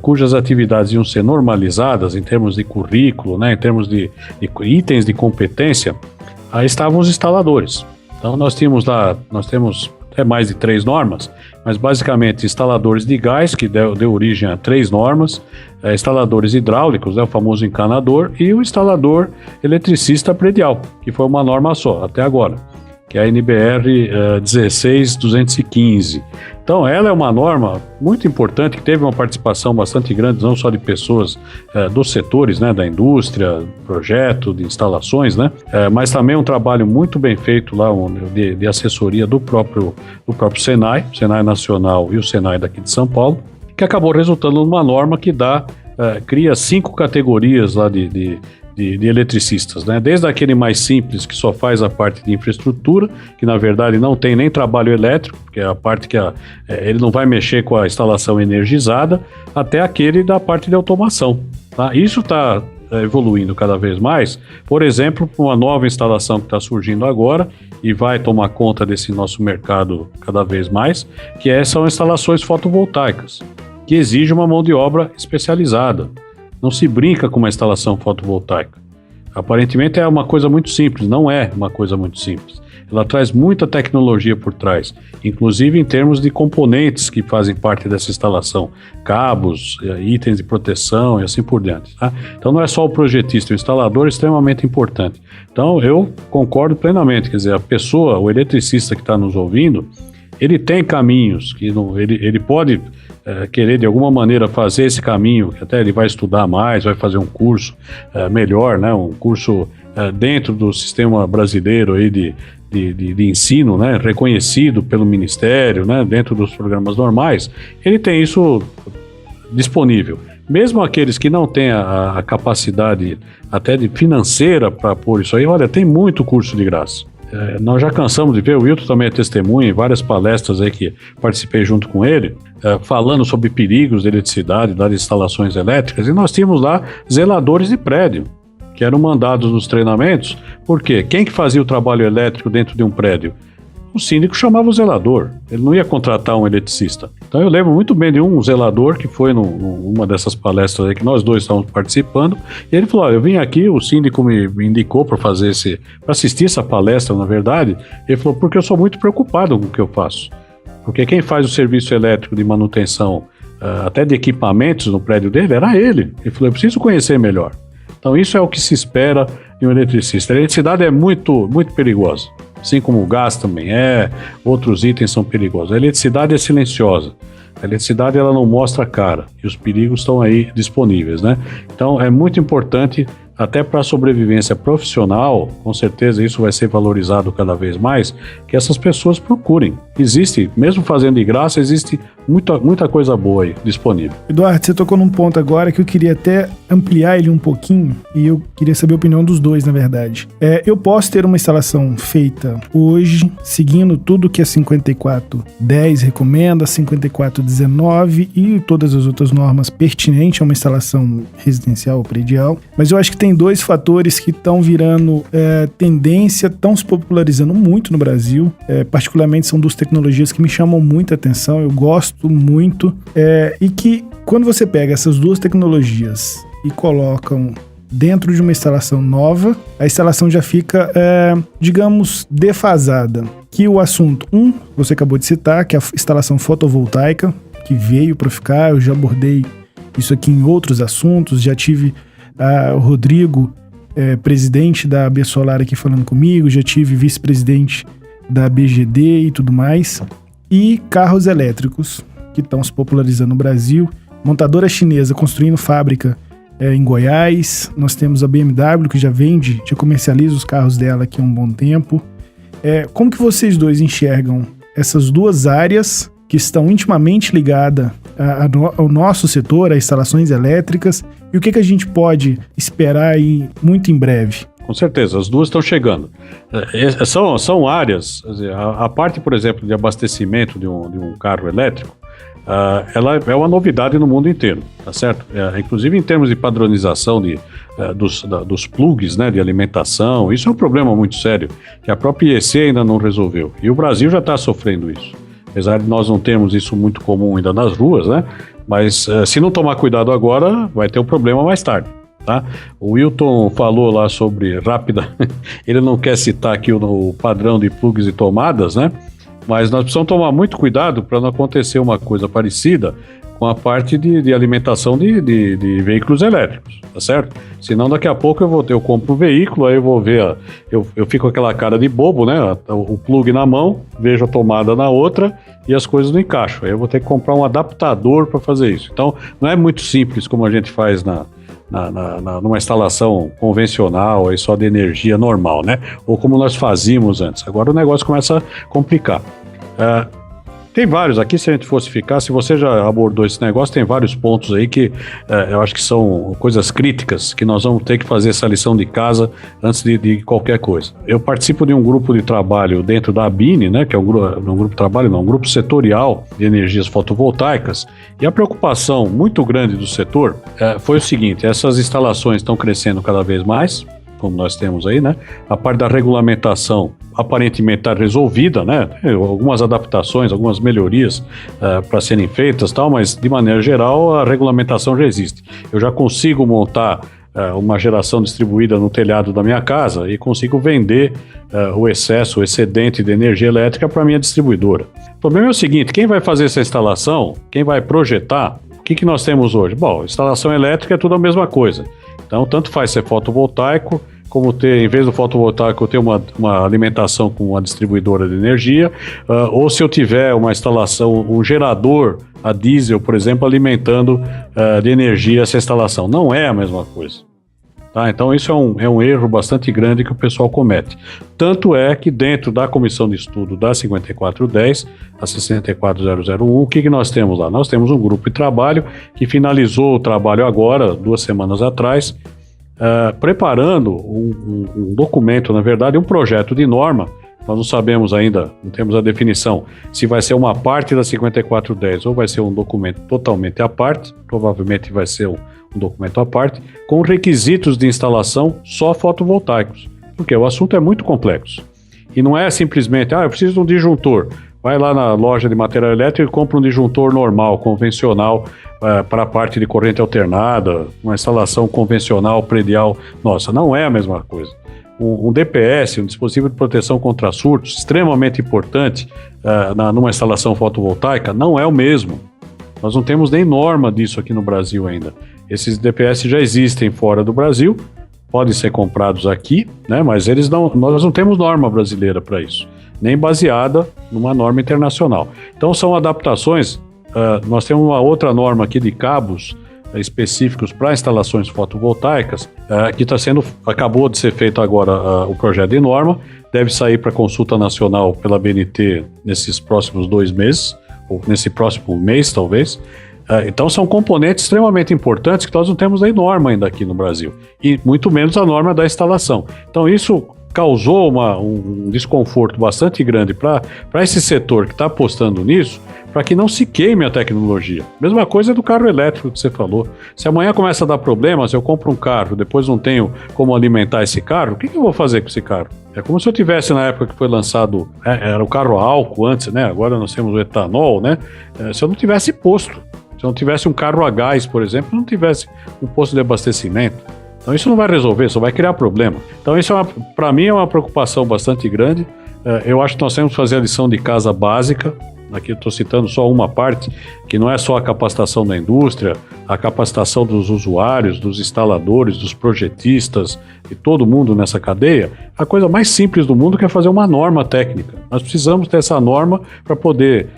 cujas atividades iam ser normalizadas em termos de currículo, né, em termos de itens de competência, aí estavam os instaladores. Então nós temos até mais de 3 normas, mas basicamente instaladores de gás, que deu origem a 3 normas, instaladores hidráulicos, o famoso encanador, e o instalador eletricista predial, que foi uma norma só, até agora, que é a NBR 16215. Então ela é uma norma muito importante, que teve uma participação bastante grande, não só de pessoas dos setores, né, da indústria, projeto, de instalações, né, mas também um trabalho muito bem feito lá de assessoria do próprio Senai, o Senai Nacional e o Senai daqui de São Paulo, que acabou resultando numa norma que cria 5 categorias lá de eletricistas, né? Desde aquele mais simples, que só faz a parte de infraestrutura, que na verdade não tem nem trabalho elétrico, que é a parte que ele não vai mexer com a instalação energizada, até aquele da parte de automação, tá? Isso está evoluindo cada vez mais, por exemplo, para uma nova instalação que está surgindo agora e vai tomar conta desse nosso mercado cada vez mais, que são instalações fotovoltaicas, que exige uma mão de obra especializada. Não se brinca com uma instalação fotovoltaica. Aparentemente é uma coisa muito simples, não é uma coisa muito simples. Ela traz muita tecnologia por trás, inclusive em termos de componentes que fazem parte dessa instalação, cabos, itens de proteção e assim por diante. Tá? Então não é só o projetista, o instalador é extremamente importante. Então eu concordo plenamente, quer dizer, a pessoa, o eletricista que está nos ouvindo, ele tem caminhos, que ele pode querer de alguma maneira fazer esse caminho, que até ele vai estudar mais, vai fazer um curso melhor, né, um curso dentro do sistema brasileiro aí de ensino, né, reconhecido pelo Ministério, né, dentro dos programas normais, ele tem isso disponível. Mesmo aqueles que não têm a capacidade até de financeira para pôr isso aí, olha, tem muito curso de graça. Nós já cansamos de ver, o Wilton também é testemunha em várias palestras aí que participei junto com ele, falando sobre perigos da eletricidade, das instalações elétricas, e nós tínhamos lá zeladores de prédio, que eram mandados nos treinamentos, porque quem que fazia o trabalho elétrico dentro de um prédio? O síndico chamava o zelador, ele não ia contratar um eletricista. Então eu lembro muito bem de um zelador que foi numa dessas palestras aí que nós dois estávamos participando, e ele falou, eu vim aqui, o síndico me indicou para assistir essa palestra, na verdade, ele falou, porque eu sou muito preocupado com o que eu faço. Porque quem faz o serviço elétrico de manutenção, até de equipamentos no prédio dele, era ele. Ele falou, eu preciso conhecer melhor. Então isso é o que se espera de um eletricista. A eletricidade é muito, muito perigosa. Assim como o gás também outros itens são perigosos. A eletricidade é silenciosa. A eletricidade ela não mostra a cara e os perigos estão aí disponíveis, né? Então é muito importante, até para a sobrevivência profissional, com certeza isso vai ser valorizado cada vez mais, que essas pessoas procurem. Existe, mesmo fazendo de graça, existe muita coisa boa aí disponível. Eduardo, você tocou num ponto agora que eu queria até ampliar ele um pouquinho, e eu queria saber a opinião dos dois, na verdade. Eu posso ter uma instalação feita hoje, seguindo tudo que a 5410 recomenda, a 5419 e todas as outras normas pertinentes a uma instalação residencial ou predial, mas eu acho que tem 2 fatores que estão virando tendência, estão se popularizando muito no Brasil, particularmente são 2 tecnologias que me chamam muita atenção, eu gosto muito, e que quando você pega essas 2 tecnologias e colocam dentro de uma instalação nova, a instalação já fica, digamos, defasada. Que o assunto, você acabou de citar, que é a instalação fotovoltaica, que veio para ficar, eu já abordei isso aqui em outros assuntos, já tive o Rodrigo, presidente da AB Solar aqui falando comigo, já tive vice-presidente da BGD e tudo mais, e carros elétricos, que estão se popularizando no Brasil. Montadora chinesa construindo fábrica em Goiás. Nós temos a BMW, que já vende, já comercializa os carros dela aqui há um bom tempo. Como que vocês dois enxergam essas duas áreas que estão intimamente ligadas ao nosso setor, a instalações elétricas, e o que a gente pode esperar aí muito em breve? Com certeza, as duas estão chegando. São áreas, a parte, por exemplo, de abastecimento de um carro elétrico, ela é uma novidade no mundo inteiro, tá certo? Inclusive em termos de padronização dos plugs, né, de alimentação, isso é um problema muito sério, que a própria IEC ainda não resolveu. E o Brasil já está sofrendo isso. Apesar de nós não termos isso muito comum ainda nas ruas, né? Mas se não tomar cuidado agora, vai ter um problema mais tarde. Tá? O Wilton falou lá sobre rápida, ele não quer citar aqui o padrão de plugs e tomadas, né? Mas nós precisamos tomar muito cuidado para não acontecer uma coisa parecida com a parte de alimentação de veículos elétricos, tá certo? Senão daqui a pouco eu compro um veículo, aí eu vou ver, eu fico com aquela cara de bobo, né? O plug na mão, vejo a tomada na outra e as coisas não encaixam. Aí eu vou ter que comprar um adaptador para fazer isso. Então não é muito simples como a gente faz numa instalação convencional, aí só de energia normal, né? Ou como nós fazíamos antes. Agora o negócio começa a complicar. Tem vários aqui, se a gente fosse ficar, se você já abordou esse negócio, tem vários pontos aí que eu acho que são coisas críticas, que nós vamos ter que fazer essa lição de casa antes de qualquer coisa. Eu participo de um grupo de trabalho dentro da ABINE, né, que é um grupo de trabalho, não, um grupo setorial de energias fotovoltaicas, e a preocupação muito grande do setor foi o seguinte: essas instalações estão crescendo cada vez mais, como nós temos aí, né? A parte da regulamentação aparentemente está resolvida, né? Tem algumas adaptações, algumas melhorias para serem feitas, tal, mas de maneira geral a regulamentação já existe. Eu já consigo montar uma geração distribuída no telhado da minha casa e consigo vender o excesso, o excedente de energia elétrica para a minha distribuidora. O problema é o seguinte: quem vai fazer essa instalação, quem vai projetar, o que nós temos hoje? Bom, instalação elétrica é tudo a mesma coisa. Então, tanto faz ser fotovoltaico, como ter, em vez do fotovoltaico, eu ter uma alimentação com uma distribuidora de energia, ou se eu tiver uma instalação, um gerador a diesel, por exemplo, alimentando de energia essa instalação. Não é a mesma coisa. Tá? Então, isso é um erro bastante grande que o pessoal comete. Tanto é que dentro da comissão de estudo da 5410, a 64001, o que nós temos lá? Nós temos um grupo de trabalho que finalizou o trabalho agora, 2 semanas atrás, preparando um documento, na verdade, um projeto de norma. Nós não sabemos ainda, não temos a definição se vai ser uma parte da 5410 ou vai ser um documento totalmente à parte, provavelmente vai ser um documento à parte, com requisitos de instalação só fotovoltaicos, porque o assunto é muito complexo. E não é simplesmente, eu preciso de um disjuntor. Vai lá na loja de material elétrico e compra um disjuntor normal, convencional, para a parte de corrente alternada, uma instalação convencional, predial. Nossa, não é a mesma coisa. Um DPS, um dispositivo de proteção contra surtos, extremamente importante numa instalação fotovoltaica, não é o mesmo. Nós não temos nem norma disso aqui no Brasil ainda. Esses DPS já existem fora do Brasil, podem ser comprados aqui, né, mas nós não temos norma brasileira para isso, nem baseada numa norma internacional. Então são adaptações. Nós temos uma outra norma aqui de cabos específicos para instalações fotovoltaicas, que acabou de ser feito agora o projeto de norma, deve sair para consulta nacional pela BNT nesses próximos 2 meses, ou nesse próximo mês talvez. Então são componentes extremamente importantes que nós não temos nem norma ainda aqui no Brasil, e muito menos a norma da instalação. Então isso causou um desconforto bastante grande para esse setor que está apostando nisso, para que não se queime a tecnologia. Mesma coisa do carro elétrico que você falou. Se amanhã começa a dar problema, se eu compro um carro, depois não tenho como alimentar esse carro, o que eu vou fazer com esse carro? É como se eu tivesse, na época que foi lançado, era o carro a álcool antes, né? Agora nós temos o etanol, né? Se eu não tivesse posto, se eu não tivesse um carro a gás, por exemplo, não tivesse um posto de abastecimento. Então isso não vai resolver, só vai criar problema. Então isso, para mim, é uma preocupação bastante grande. Eu acho que nós temos que fazer a lição de casa básica, aqui eu estou citando só uma parte, que não é só a capacitação da indústria, a capacitação dos usuários, dos instaladores, dos projetistas e todo mundo nessa cadeia, a coisa mais simples do mundo que é fazer uma norma técnica. Nós precisamos ter essa norma para poder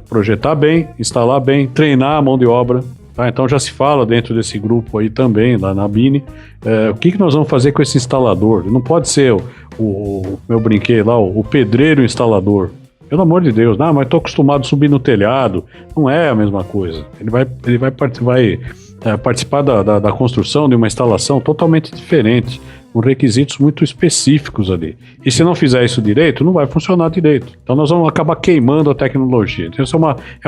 projetar bem, instalar bem, treinar a mão de obra. Tá? Então já se fala dentro desse grupo aí também, lá na BINE, o que nós vamos fazer com esse instalador? Não pode ser eu brinquei lá, o pedreiro instalador. Pelo amor de Deus, mas estou acostumado a subir no telhado. Não é a mesma coisa. Ele vai participar da construção de uma instalação totalmente diferente, com requisitos muito específicos ali. E se não fizer isso direito, não vai funcionar direito. Então nós vamos acabar queimando a tecnologia. Então isso é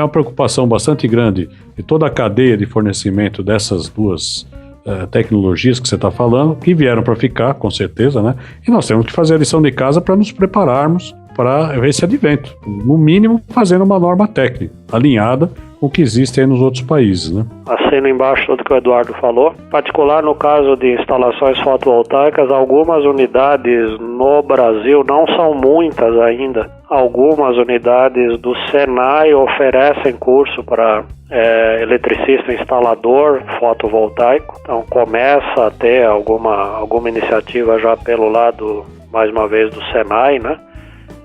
uma preocupação bastante grande de toda a cadeia de fornecimento dessas duas tecnologias que você está falando, que vieram para ficar, com certeza, né? E nós temos que fazer a lição de casa para nos prepararmos para esse advento, no mínimo fazendo uma norma técnica, alinhada com o que existe aí nos outros países, né? Assino embaixo tudo que o Eduardo falou. Em particular, no caso de instalações fotovoltaicas, algumas unidades no Brasil, não são muitas ainda, algumas unidades do Senai oferecem curso para eletricista instalador fotovoltaico. Então começa a ter alguma iniciativa já pelo lado, mais uma vez, do Senai, né?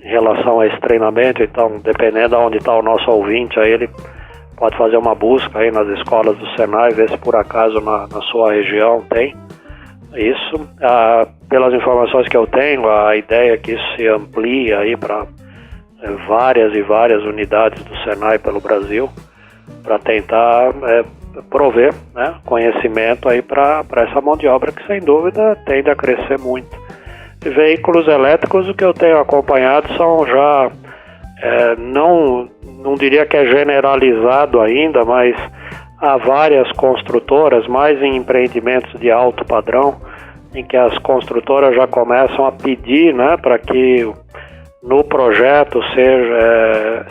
Em relação a esse treinamento. Então, dependendo de onde está o nosso ouvinte, aí ele pode fazer uma busca aí nas escolas do Senai, ver se por acaso na sua região tem isso. Pelas informações que eu tenho, a ideia é que isso se amplie aí para várias e várias unidades do Senai pelo Brasil, para tentar prover, né, conhecimento aí para essa mão de obra que sem dúvida tende a crescer muito. Veículos elétricos, o que eu tenho acompanhado são já, não diria que é generalizado ainda, mas há várias construtoras, mais em empreendimentos de alto padrão, em que as construtoras já começam a pedir, né, para que no projeto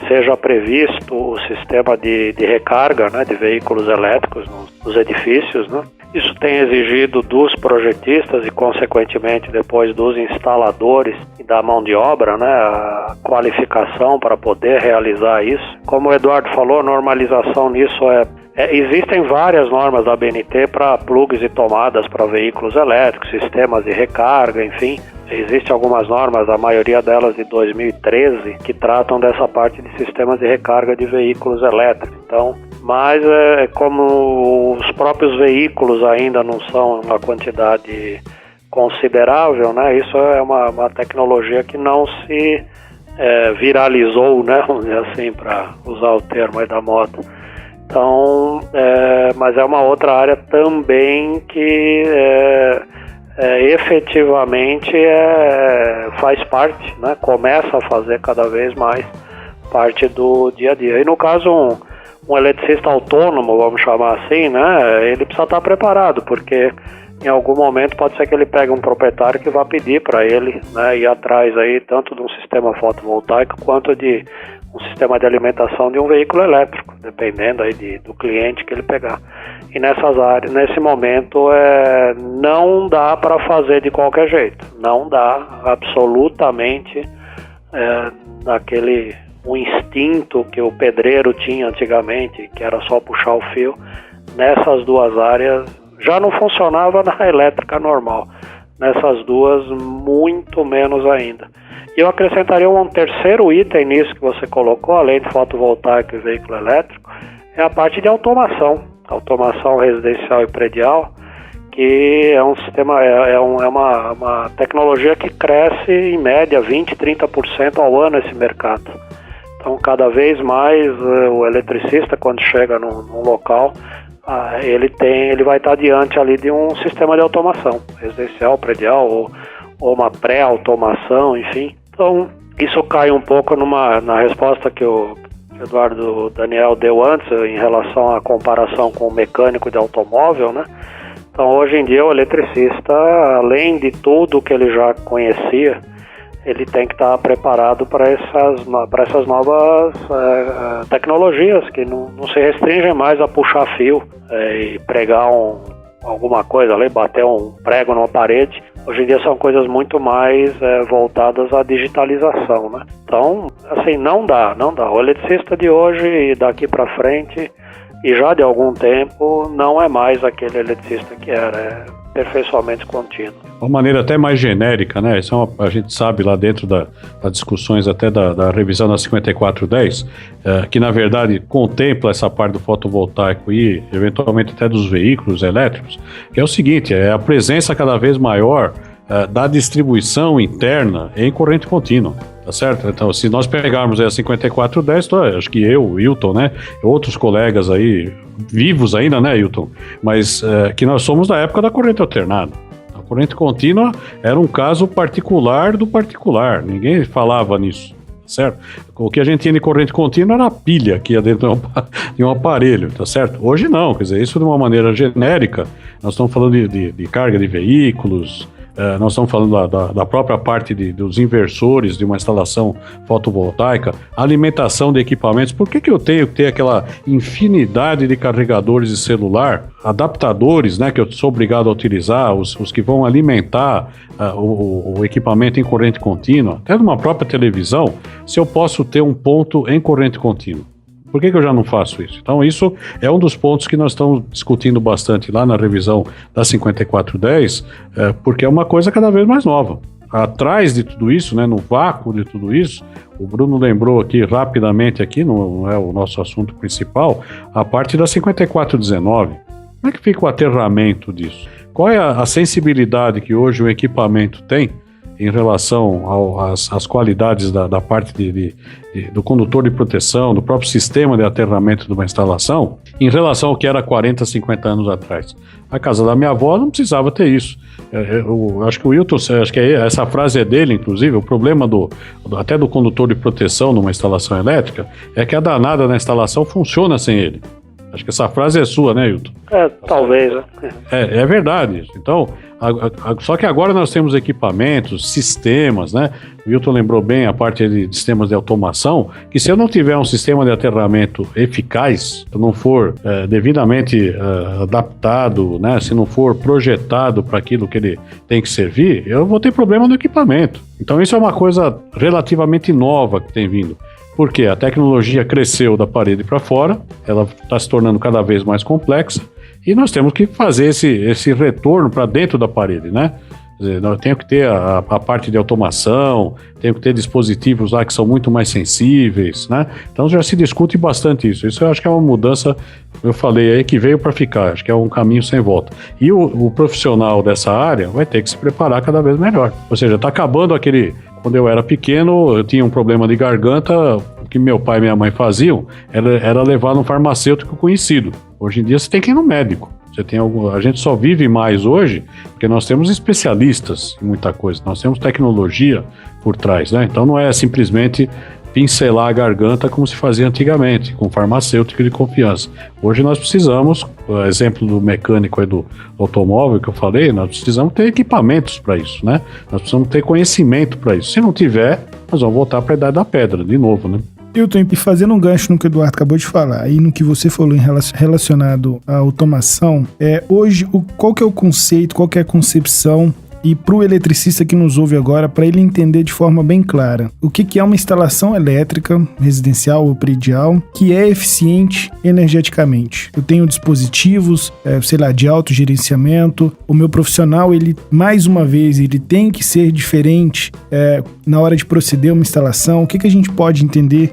seja previsto o sistema de recarga, né, de veículos elétricos nos edifícios, né? Isso tem exigido dos projetistas e, consequentemente, depois dos instaladores e da mão de obra, né, a qualificação para poder realizar isso. Como o Eduardo falou, a normalização nisso existem várias normas da ABNT para plugs e tomadas para veículos elétricos, sistemas de recarga, enfim. Existem algumas normas, a maioria delas de 2013, que tratam dessa parte de sistemas de recarga de veículos elétricos. Então, mas como os próprios veículos ainda não são uma quantidade considerável, né? Isso é uma tecnologia que não se viralizou, né? Vamos dizer assim, para usar o termo aí da moda. Então, mas é uma outra área também que efetivamente faz parte, né? Começa a fazer cada vez mais parte do dia a dia. E no caso, um eletricista autônomo, vamos chamar assim, né? Ele precisa estar preparado, porque em algum momento pode ser que ele pegue um proprietário que vá pedir para ele, né, ir atrás aí tanto de um sistema fotovoltaico quanto de um sistema de alimentação de um veículo elétrico, dependendo aí do cliente que ele pegar. E nessas áreas, nesse momento, não dá para fazer de qualquer jeito. Não dá, absolutamente, o instinto que o pedreiro tinha antigamente, que era só puxar o fio. Nessas duas áreas já não funcionava na elétrica normal. Nessas duas, muito menos ainda. E eu acrescentaria um terceiro item nisso que você colocou, além de fotovoltaico e veículo elétrico, é a parte de automação residencial e predial, que é um sistema, uma tecnologia que cresce em média 20%, 30% ao ano esse mercado. Então, cada vez mais o eletricista, quando chega num local, ele vai estar diante ali de um sistema de automação residencial, predial ou uma pré-automação, enfim. Então, isso cai um pouco na resposta que o Eduardo Daniel deu antes, em relação à comparação com o mecânico de automóvel, né? Então, hoje em dia, o eletricista, além de tudo que ele já conhecia, ele tem que estar preparado para essas novas tecnologias, que não se restringem mais a puxar fio e pregar alguma coisa ali, bater um prego numa parede. Hoje em dia são coisas muito mais voltadas à digitalização, né? Então, assim, não dá. O eletricista de hoje e daqui para frente, e já de algum tempo, não é mais aquele eletricista que era, é aperfeiçoamento contínuo. Uma maneira até mais genérica, né? Isso a gente sabe lá dentro das discussões até da revisão da 5410, que na verdade contempla essa parte do fotovoltaico e eventualmente até dos veículos elétricos, que é o seguinte, é a presença cada vez maior da distribuição interna em corrente contínua, tá certo? Então, se nós pegarmos a 5410, acho que eu, o Hilton, né, outros colegas aí, vivos ainda, né, Hilton, mas que nós somos da época da corrente alternada. A corrente contínua era um caso particular do particular, ninguém falava nisso, certo? O que a gente tinha de corrente contínua era a pilha que ia dentro de um aparelho, tá certo? Hoje não, quer dizer, isso de uma maneira genérica, nós estamos falando de carga de veículos, nós estamos falando da própria parte dos inversores de uma instalação fotovoltaica, alimentação de equipamentos. Por que eu tenho que ter aquela infinidade de carregadores de celular, adaptadores, né, que eu sou obrigado a utilizar, os que vão alimentar o equipamento em corrente contínua? Até numa própria televisão, se eu posso ter um ponto em corrente contínua. Por que eu já não faço isso? Então, isso é um dos pontos que nós estamos discutindo bastante lá na revisão da 5410, porque é uma coisa cada vez mais nova. Atrás de tudo isso, né, no vácuo de tudo isso, o Bruno lembrou aqui rapidamente, aqui, não é o nosso assunto principal, a parte da 5419. Como é que fica o aterramento disso? Qual é a sensibilidade que hoje o equipamento tem em relação às qualidades da parte do condutor de proteção, do próprio sistema de aterramento de uma instalação, em relação ao que era 40, 50 anos atrás? A casa da minha avó não precisava ter isso. Eu acho que o Wilton, acho que essa frase é dele, inclusive, o problema até do condutor de proteção numa instalação elétrica é que a danada na instalação funciona sem ele. Acho que essa frase é sua, né, Hilton? Talvez. É verdade. Então, só que agora nós temos equipamentos, sistemas, né? O Hilton lembrou bem a parte de sistemas de automação, que se eu não tiver um sistema de aterramento eficaz, se não for devidamente adaptado, né? Se não for projetado para aquilo que ele tem que servir, eu vou ter problema no equipamento. Então, isso é uma coisa relativamente nova que tem vindo. Porque a tecnologia cresceu da parede para fora, ela está se tornando cada vez mais complexa e nós temos que fazer esse retorno para dentro da parede, né? Quer dizer, nós temos que ter a parte de automação, temos que ter dispositivos lá que são muito mais sensíveis, né? Então já se discute bastante isso. Isso eu acho que é uma mudança, eu falei aí, que veio para ficar. Acho que é um caminho sem volta. E o profissional dessa área vai ter que se preparar cada vez melhor. Ou seja, está acabando aquele... Quando eu era pequeno, eu tinha um problema de garganta, o que meu pai e minha mãe faziam era levar num farmacêutico conhecido. Hoje em dia você tem que ir no médico. A gente só vive mais hoje porque nós temos especialistas em muita coisa, nós temos tecnologia por trás, né? Então não é simplesmente pincelar a garganta como se fazia antigamente, com farmacêutico de confiança. Hoje nós precisamos, exemplo do mecânico aí do automóvel que eu falei, nós precisamos ter equipamentos para isso, né? Nós precisamos ter conhecimento para isso. Se não tiver, nós vamos voltar para a idade da pedra, de novo, né? Hilton, e fazendo um gancho no que o Eduardo acabou de falar e no que você falou relacionado à automação, hoje, qual que é o conceito, qual que é a concepção e para o eletricista que nos ouve agora, para ele entender de forma bem clara o que é uma instalação elétrica, residencial ou predial, que é eficiente energeticamente. Eu tenho dispositivos, de autogerenciamento, o meu profissional, ele, mais uma vez, ele tem que ser diferente na hora de proceder uma instalação. O que a gente pode entender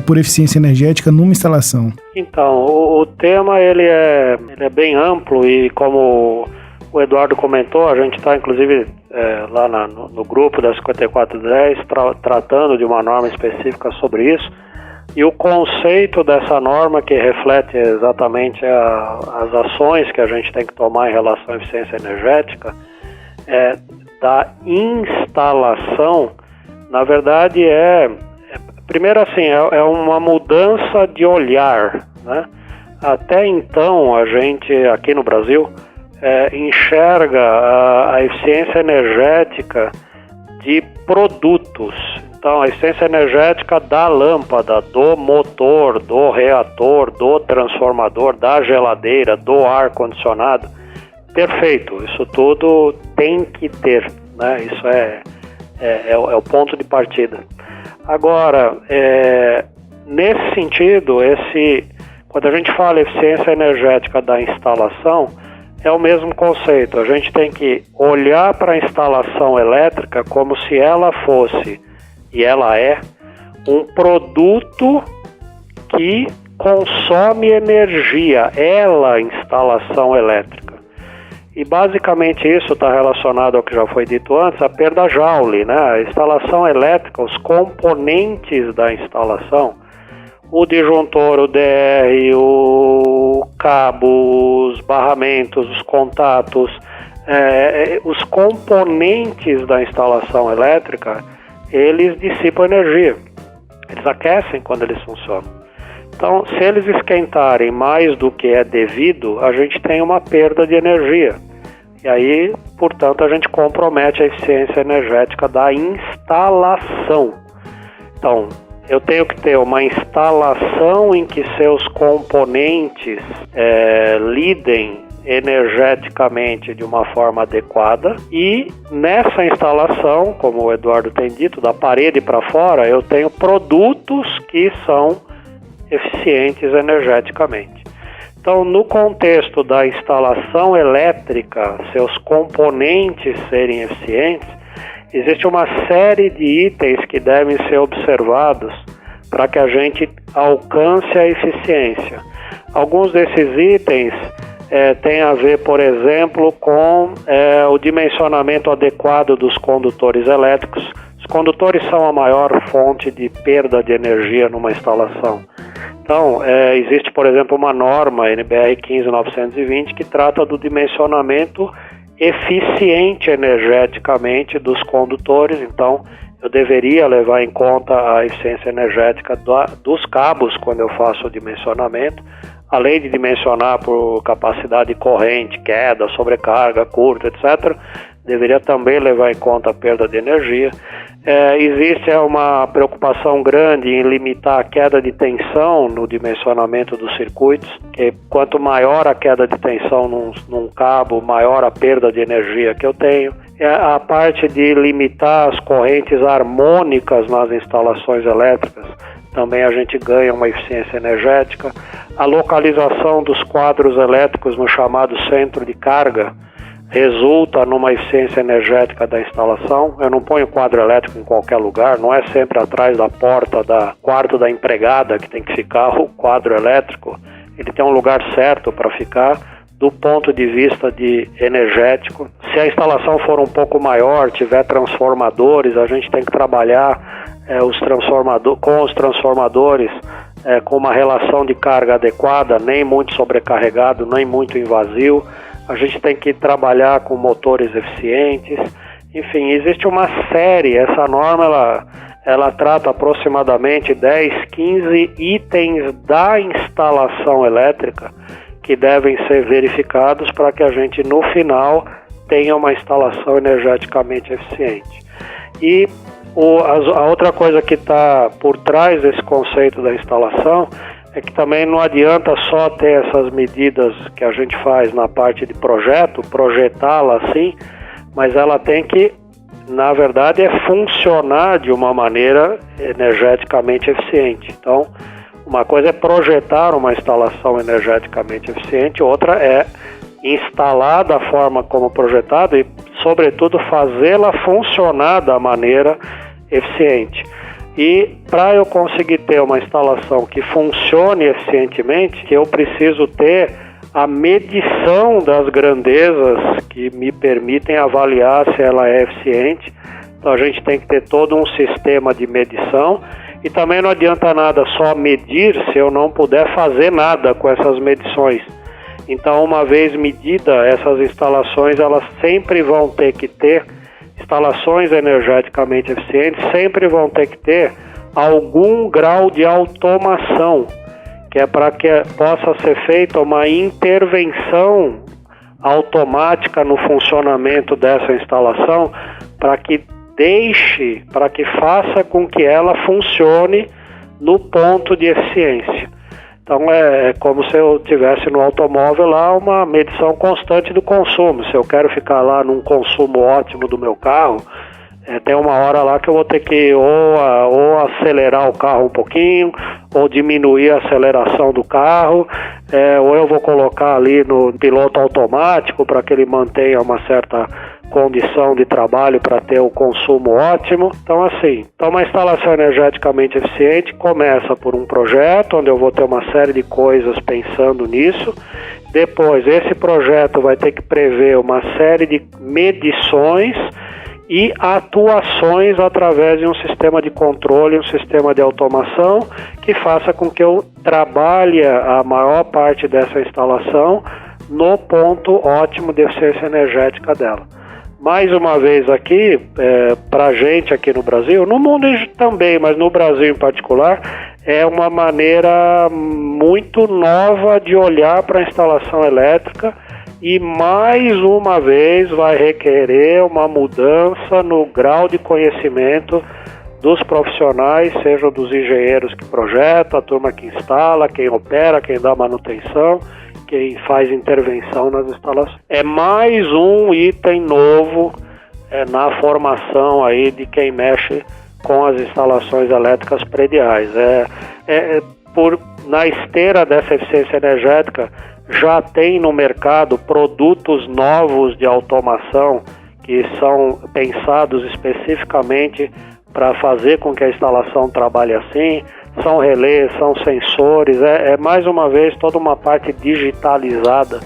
por eficiência energética numa instalação? Então, o tema ele é bem amplo e como o Eduardo comentou, a gente está inclusive lá no grupo da 5410 tratando de uma norma específica sobre isso, e o conceito dessa norma, que reflete exatamente as ações que a gente tem que tomar em relação à eficiência energética, da instalação, na verdade primeiro assim, é uma mudança de olhar, né? Até então a gente aqui no Brasil enxerga a eficiência energética de produtos. Então, a eficiência energética da lâmpada, do motor, do reator, do transformador, da geladeira, do ar-condicionado. Perfeito, isso tudo tem que ter, né? Isso é o ponto de partida. Agora, nesse sentido, quando a gente fala eficiência energética da instalação, é o mesmo conceito. A gente tem que olhar para a instalação elétrica como se ela fosse, e ela é, um produto que consome energia, instalação elétrica. E basicamente isso está relacionado ao que já foi dito antes, a perda Joule, né? A instalação elétrica, os componentes da instalação, o disjuntor, o DR, o cabo, os barramentos, os contatos, os componentes da instalação elétrica, eles dissipam energia, eles aquecem quando eles funcionam. Então, se eles esquentarem mais do que é devido, a gente tem uma perda de energia. E aí, portanto, a gente compromete a eficiência energética da instalação. Então, eu tenho que ter uma instalação em que seus componentes lidem energeticamente de uma forma adequada, e nessa instalação, como o Eduardo tem dito, da parede para fora, eu tenho produtos que são eficientes energeticamente. Então, no contexto da instalação elétrica, seus componentes serem eficientes, existe uma série de itens que devem ser observados para que a gente alcance a eficiência. Alguns desses itens têm a ver, por exemplo, com o dimensionamento adequado dos condutores elétricos. Os condutores são a maior fonte de perda de energia numa instalação. Então, existe, por exemplo, uma norma NBR 15920 que trata do dimensionamento eficiente energeticamente dos condutores. Então, eu deveria levar em conta a eficiência energética dos cabos quando eu faço o dimensionamento, além de dimensionar por capacidade de corrente, queda, sobrecarga, curto, etc., deveria também levar em conta a perda de energia. Existe uma preocupação grande em limitar a queda de tensão no dimensionamento dos circuitos, que quanto maior a queda de tensão num cabo, maior a perda de energia que eu tenho. A parte de limitar as correntes harmônicas nas instalações elétricas, também a gente ganha uma eficiência energética. A localização dos quadros elétricos no chamado centro de carga resulta numa eficiência energética da instalação. Eu não ponho quadro elétrico em qualquer lugar, não é sempre atrás da porta do quarto da empregada que tem que ficar o quadro elétrico. Ele tem um lugar certo para ficar do ponto de vista de energético. Se a instalação for um pouco maior, tiver transformadores, a gente tem que trabalhar com os transformadores com uma relação de carga adequada, nem muito sobrecarregado, nem muito invasivo. A gente tem que trabalhar com motores eficientes. Enfim, existe uma série, essa norma ela trata aproximadamente 10, 15 itens da instalação elétrica que devem ser verificados para que a gente no final tenha uma instalação energeticamente eficiente. E a outra coisa que está por trás desse conceito da instalação é que também não adianta só ter essas medidas que a gente faz na parte de projetá-la assim, mas ela tem que, na verdade, funcionar de uma maneira energeticamente eficiente. Então, uma coisa é projetar uma instalação energeticamente eficiente, outra é instalar da forma como projetado e, sobretudo, fazê-la funcionar da maneira eficiente. E para eu conseguir ter uma instalação que funcione eficientemente, eu preciso ter a medição das grandezas que me permitem avaliar se ela é eficiente. Então a gente tem que ter todo um sistema de medição, e também não adianta nada só medir se eu não puder fazer nada com essas medições. Então, uma vez medida, essas instalações elas sempre vão ter que ter, instalações energeticamente eficientes sempre vão ter que ter algum grau de automação, que é para que possa ser feita uma intervenção automática no funcionamento dessa instalação, para que faça com que ela funcione no ponto de eficiência. Então é como se eu tivesse no automóvel lá uma medição constante do consumo. Se eu quero ficar lá num consumo ótimo do meu carro, Tem uma hora lá que eu vou ter que ou acelerar o carro um pouquinho, ou diminuir a aceleração do carro, ou eu vou colocar ali no piloto automático para que ele mantenha uma certa condição de trabalho para ter o consumo ótimo. Então assim, uma instalação energeticamente eficiente começa por um projeto, onde eu vou ter uma série de coisas pensando nisso. Depois, esse projeto vai ter que prever uma série de medições e atuações através de um sistema de controle, um sistema de automação que faça com que eu trabalhe a maior parte dessa instalação no ponto ótimo de eficiência energética dela. Mais uma vez aqui, para a gente aqui no Brasil, no mundo também, mas no Brasil em particular, é uma maneira muito nova de olhar para a instalação elétrica e mais uma vez vai requerer uma mudança no grau de conhecimento dos profissionais, sejam dos engenheiros que projetam, a turma que instala, quem opera, quem dá manutenção, quem faz intervenção nas instalações. É mais um item novo na formação aí de quem mexe com as instalações elétricas prediais. Na esteira dessa eficiência energética, já tem no mercado produtos novos de automação que são pensados especificamente para fazer com que a instalação trabalhe assim. São relés, são sensores, mais uma vez toda uma parte digitalizada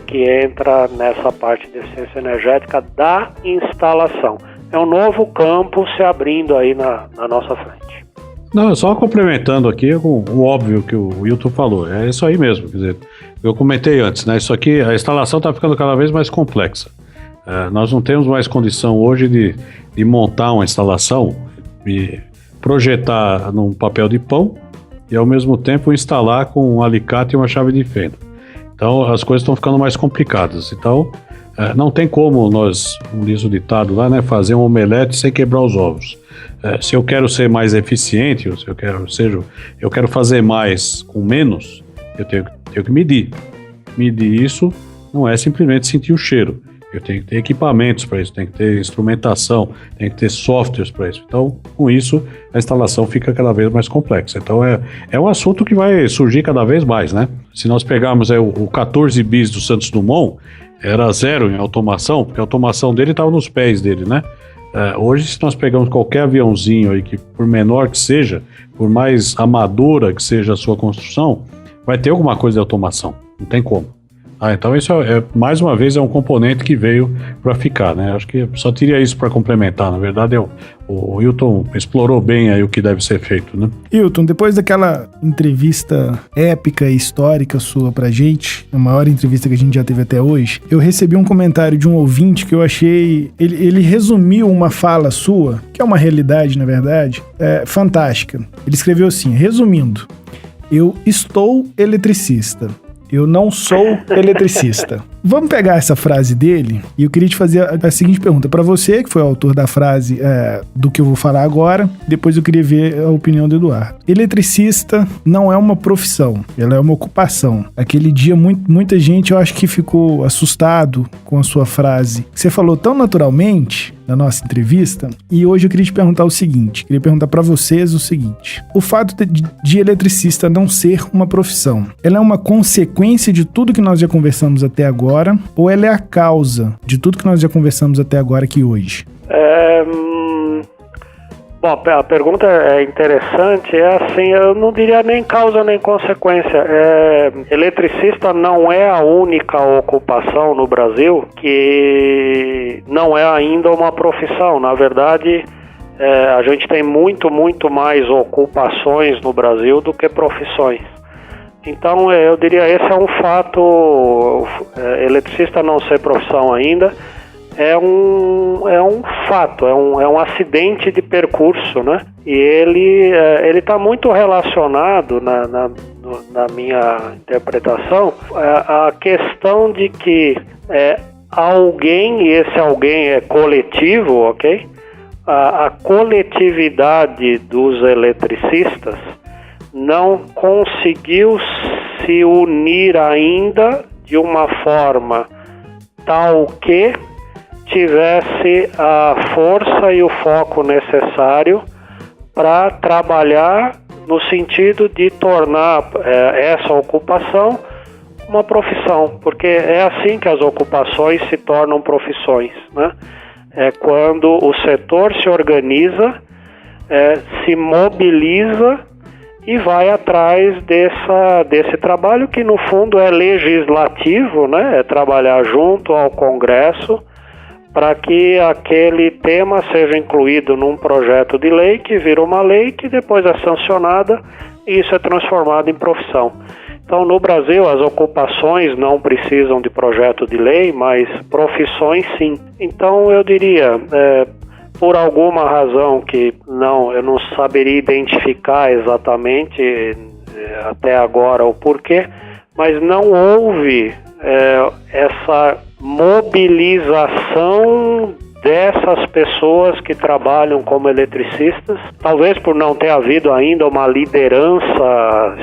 que entra nessa parte de eficiência energética da instalação. É um novo campo se abrindo aí na nossa frente. Não, só complementando aqui o óbvio que o Wilton falou, é isso aí mesmo, quer dizer, eu comentei antes, né, isso aqui, a instalação está ficando cada vez mais complexa. Nós não temos mais condição hoje de montar uma instalação e projetar num papel de pão e ao mesmo tempo instalar com um alicate e uma chave de fenda. Então as coisas estão ficando mais complicadas. Então não tem como nós, como diz o ditado lá, né, fazer um omelete sem quebrar os ovos. Se eu quero ser mais eficiente, ou se eu quero fazer mais com menos, eu tenho que medir. Medir isso não é simplesmente sentir o cheiro. Eu tenho que ter equipamentos para isso, tenho que ter instrumentação, tenho que ter softwares para isso. Então, com isso, a instalação fica cada vez mais complexa. Então, é um assunto que vai surgir cada vez mais, né? Se nós pegarmos o 14 bis do Santos Dumont, era zero em automação, porque a automação dele estava nos pés dele, né? Hoje, se nós pegamos qualquer aviãozinho aí, que por menor que seja, por mais amadora que seja a sua construção, vai ter alguma coisa de automação, não tem como. Então isso mais uma vez é um componente que veio para ficar, né? Acho que só teria isso para complementar. Na verdade, o Wilton explorou bem aí o que deve ser feito, né? Wilton, depois daquela entrevista épica e histórica sua pra gente, a maior entrevista que a gente já teve até hoje, eu recebi um comentário de um ouvinte que eu achei... Ele resumiu uma fala sua, que é uma realidade, na verdade, fantástica. Ele escreveu assim, resumindo, eu estou eletricista. Eu não sou eletricista. Vamos pegar essa frase dele e eu queria te fazer a seguinte pergunta. Para você, que foi o autor da frase do que eu vou falar agora, depois eu queria ver a opinião do Eduardo. Eletricista não é uma profissão, ela é uma ocupação. Aquele dia, muita gente, eu acho que ficou assustado com a sua frase. Você falou tão naturalmente na nossa entrevista, e hoje eu queria te perguntar o seguinte, queria perguntar para vocês o seguinte. O fato de eletricista não ser uma profissão, ela é uma consequência de tudo que nós já conversamos até agora, ou ela é a causa de tudo que nós já conversamos até agora aqui hoje? Bom, a pergunta é interessante, assim, eu não diria nem causa nem consequência. Eletricista não é a única ocupação no Brasil que não é ainda uma profissão. Na verdade, a gente tem muito mais ocupações no Brasil do que profissões. Então, eu diria, esse é um fato, eletricista não ser profissão ainda, é um fato, é um acidente de percurso, né? E ele está muito relacionado, na minha interpretação, a questão de que alguém, e esse alguém é coletivo, ok? A coletividade dos eletricistas não conseguiu se unir ainda de uma forma tal que tivesse a força e o foco necessário para trabalhar no sentido de tornar essa ocupação uma profissão, porque é assim que as ocupações se tornam profissões, né? É quando o setor se organiza, se mobiliza e vai atrás desse trabalho que no fundo é legislativo, né? É trabalhar junto ao Congresso para que aquele tema seja incluído num projeto de lei que vira uma lei que depois é sancionada e isso é transformado em profissão. Então, no Brasil, as ocupações não precisam de projeto de lei, mas profissões sim. Então, eu diria, por alguma razão que eu não saberia identificar exatamente até agora o porquê, mas não houve essa mobilização dessas pessoas que trabalham como eletricistas, talvez por não ter havido ainda uma liderança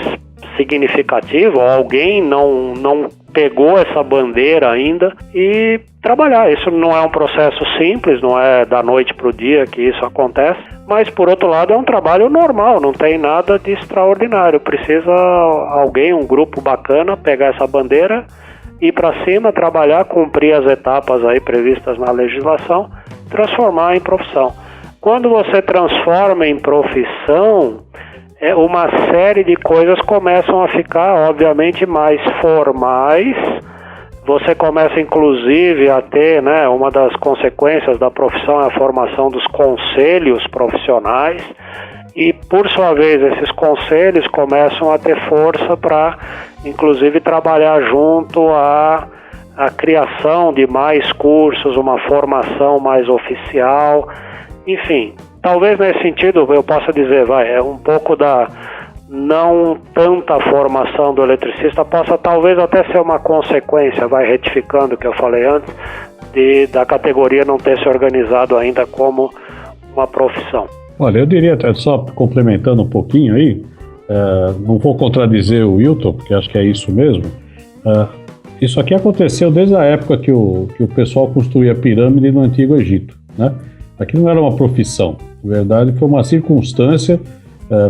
significativa, ou alguém não pegou essa bandeira ainda e trabalhar. Isso não é um processo simples, não é da noite para o dia que isso acontece, mas por outro lado é um trabalho normal, não tem nada de extraordinário. Precisa alguém, um grupo bacana, pegar essa bandeira, ir para cima, trabalhar, cumprir as etapas aí previstas na legislação, transformar em profissão. Quando você transforma em profissão, uma série de coisas começam a ficar, obviamente, mais formais. Você começa, inclusive, a ter, né, uma das consequências da profissão é a formação dos conselhos profissionais. E, por sua vez, esses conselhos começam a ter força para, inclusive, trabalhar junto à criação de mais cursos, uma formação mais oficial, enfim. Talvez nesse sentido eu possa dizer, é um pouco da não tanta formação do eletricista, possa talvez até ser uma consequência, retificando o que eu falei antes, da categoria não ter se organizado ainda como uma profissão. Olha, eu diria, só complementando um pouquinho aí, não vou contradizer o Wilton, porque acho que é isso mesmo. Isso aqui aconteceu desde a época que o pessoal construía pirâmide no Antigo Egito, né? Aqui não era uma profissão, na verdade foi uma circunstância.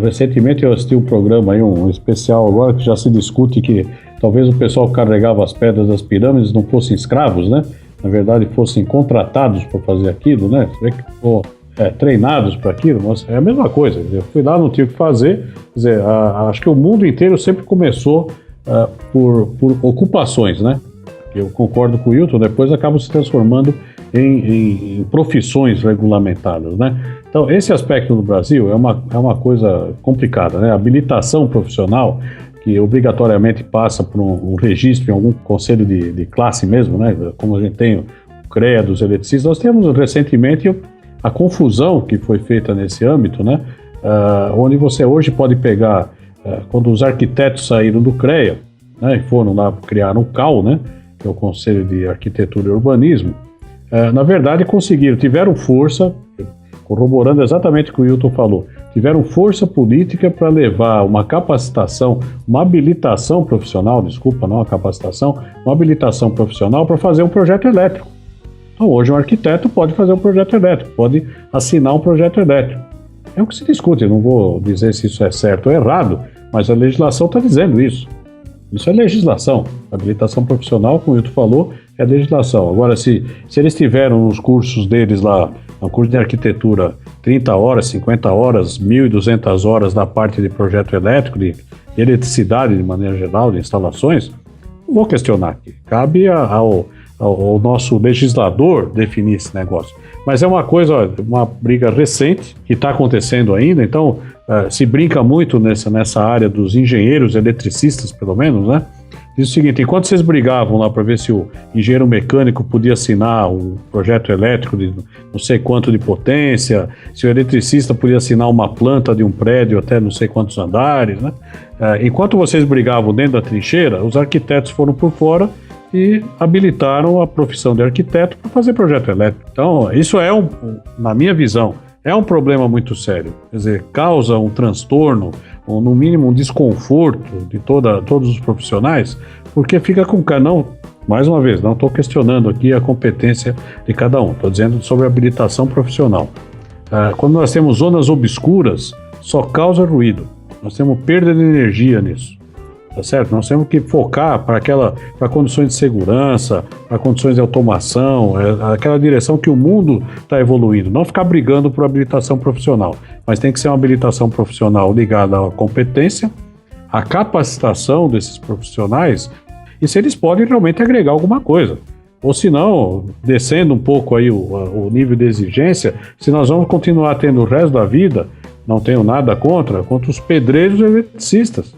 Recentemente eu assisti um programa, aí, um especial agora, que já se discute que talvez o pessoal que carregava as pedras das pirâmides não fossem escravos, né? Na verdade fossem contratados para fazer aquilo, né? Você vê que treinados para aquilo, mas é a mesma coisa. Eu fui lá, não tinha o que fazer. Quer dizer, acho que o mundo inteiro sempre começou por ocupações, né? Eu concordo com o Wilton, depois acabam se transformando em profissões regulamentadas, né? Então, esse aspecto no Brasil é uma coisa complicada, né? A habilitação profissional, que obrigatoriamente passa por um registro em algum conselho de classe mesmo, né? Como a gente tem o CREA dos eletricistas, nós temos recentemente a confusão que foi feita nesse âmbito, né? Onde você hoje pode pegar, quando os arquitetos saíram do CREA, né, e foram lá criar o CAU, né? Que é o Conselho de Arquitetura e Urbanismo, na verdade tiveram força, corroborando exatamente o que o Wilton falou, tiveram força política para levar uma capacitação, uma habilitação profissional, uma habilitação profissional para fazer um projeto elétrico. Então hoje um arquiteto pode fazer um projeto elétrico, pode assinar um projeto elétrico. É o que se discute, eu não vou dizer se isso é certo ou errado, mas a legislação está dizendo isso. Isso é legislação. A habilitação profissional, como o Wilton falou, é legislação. Agora, se eles tiveram nos cursos deles lá, no curso de arquitetura, 30 horas, 50 horas, 1.200 horas na parte de projeto elétrico, de eletricidade de maneira geral, de instalações, não vou questionar aqui. Cabe ao nosso legislador definir esse negócio. Mas é uma briga recente que está acontecendo ainda, então se brinca muito nessa área dos engenheiros eletricistas, pelo menos, né? Diz o seguinte: enquanto vocês brigavam lá para ver se o engenheiro mecânico podia assinar um projeto elétrico de não sei quanto de potência, se o eletricista podia assinar uma planta de um prédio até não sei quantos andares, né? Enquanto vocês brigavam dentro da trincheira, os arquitetos foram por fora e habilitaram a profissão de arquiteto para fazer projeto elétrico. Então, isso na minha visão, é um problema muito sério. Quer dizer, causa um transtorno, ou no mínimo um desconforto de todos os profissionais, porque fica com mais uma vez, não estou questionando aqui a competência de cada um, estou dizendo sobre habilitação profissional. Quando nós temos zonas obscuras, só causa ruído, nós temos perda de energia nisso, tá certo? Nós temos que focar para condições de segurança, para condições de automação, aquela direção que o mundo está evoluindo, não ficar brigando por habilitação profissional, mas tem que ser uma habilitação profissional ligada à competência, à capacitação desses profissionais e se eles podem realmente agregar alguma coisa. Ou se não, descendo um pouco aí o nível de exigência, se nós vamos continuar tendo o resto da vida, não tenho nada contra os pedreiros e eletricistas.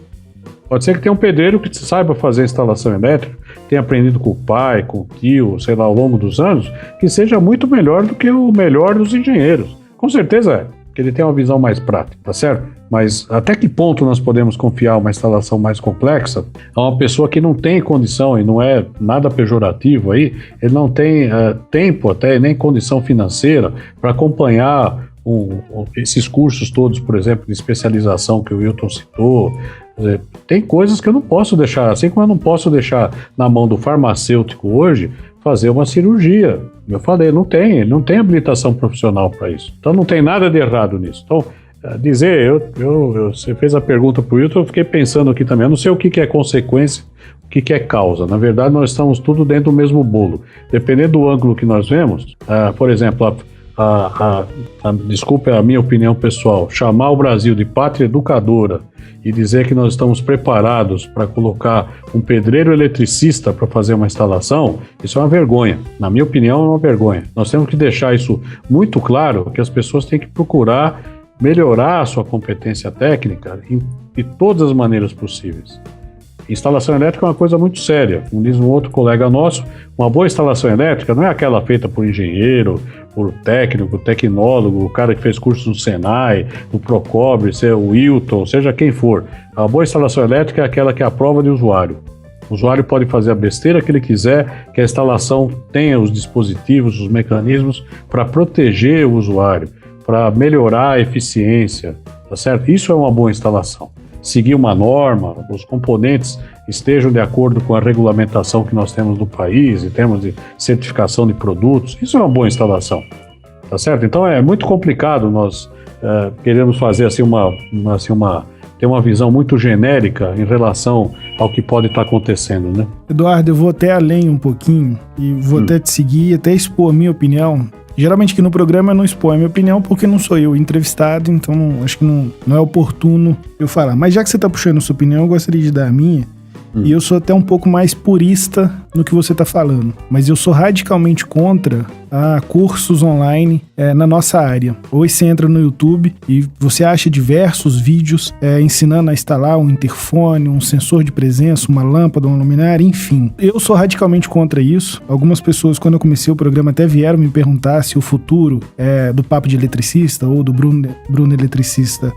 Pode ser que tenha um pedreiro que saiba fazer instalação elétrica, tenha aprendido com o pai, com o tio, sei lá, ao longo dos anos, que seja muito melhor do que o melhor dos engenheiros. Com certeza é, porque ele tem uma visão mais prática, tá certo? Mas até que ponto nós podemos confiar uma instalação mais complexa a uma pessoa que não tem condição, e não é nada pejorativo aí, ele não tem tempo até, nem condição financeira para acompanhar esses cursos todos, por exemplo, de especialização que o Wilton citou. Tem coisas que eu não posso deixar, assim como eu não posso deixar na mão do farmacêutico hoje fazer uma cirurgia. Eu falei, não tem habilitação profissional para isso. Então não tem nada de errado nisso. Então, você fez a pergunta para o Wilton, eu fiquei pensando aqui também, eu não sei o que é consequência, o que é causa. Na verdade, nós estamos tudo dentro do mesmo bolo. Dependendo do ângulo que nós vemos, por exemplo, desculpe a minha opinião pessoal, chamar o Brasil de pátria educadora e dizer que nós estamos preparados para colocar um pedreiro eletricista para fazer uma instalação, isso é uma vergonha. Na minha opinião, é uma vergonha. Nós temos que deixar isso muito claro, que as pessoas têm que procurar melhorar a sua competência técnica de todas as maneiras possíveis. Instalação elétrica é uma coisa muito séria. Como diz um outro colega nosso, uma boa instalação elétrica não é aquela feita por engenheiro, por técnico, tecnólogo, o cara que fez curso no Senai, no Procobre, o Wilton, seja quem for. A boa instalação elétrica é aquela que é a prova de usuário. O usuário pode fazer a besteira que ele quiser, que a instalação tenha os dispositivos, os mecanismos para proteger o usuário, para melhorar a eficiência, tá certo? Isso é uma boa instalação. Seguir uma norma, os componentes estejam de acordo com a regulamentação que nós temos no país, em termos de certificação de produtos, isso é uma boa instalação, tá certo? Então é muito complicado nós queremos fazer assim ter uma visão muito genérica em relação ao que pode estar acontecendo, né? Eduardo, eu vou até além um pouquinho e vou até te seguir, até expor a minha opinião. Geralmente aqui no programa eu não exponho a minha opinião porque não sou eu entrevistado, então acho que não é oportuno eu falar. Mas já que você está puxando a sua opinião, eu gostaria de dar a minha. E eu sou até um pouco mais purista no que você está falando. Mas eu sou radicalmente contra cursos online na nossa área. Hoje você entra no YouTube e você acha diversos vídeos ensinando a instalar um interfone, um sensor de presença, uma lâmpada, uma luminária, enfim. Eu sou radicalmente contra isso. Algumas pessoas, quando eu comecei o programa, até vieram me perguntar se o futuro do Papo de Eletricista ou do Bruno Eletricista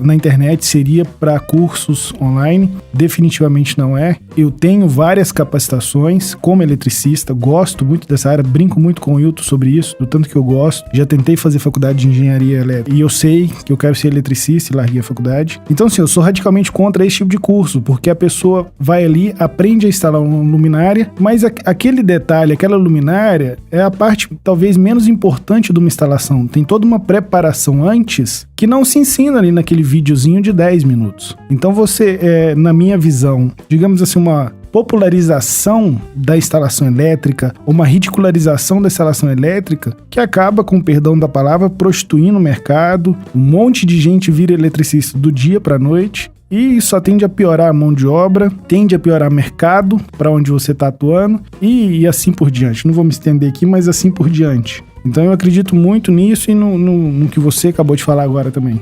na internet seria para cursos online. Definitivamente não é. Eu tenho várias capacitações como eletricista, gosto muito dessa área, brinco muito com o Wilton sobre isso, do tanto que eu gosto. Já tentei fazer faculdade de engenharia elétrica e eu sei que eu quero ser eletricista e larguei a faculdade. Então, assim, eu sou radicalmente contra esse tipo de curso, porque a pessoa vai ali, aprende a instalar uma luminária, mas aquele detalhe, aquela luminária é a parte talvez menos importante de uma instalação. Tem toda uma preparação antes que não se ensina ali naquele videozinho de 10 minutos. Então você, na minha visão, digamos assim, uma popularização da instalação elétrica, uma ridicularização da instalação elétrica, que acaba, com o perdão da palavra, prostituindo o mercado. Um monte de gente vira eletricista do dia para a noite e só tende a piorar a mão de obra, tende a piorar o mercado para onde você está atuando e assim por diante. Não vou me estender aqui, mas assim por diante. Então eu acredito muito nisso e no que você acabou de falar agora também.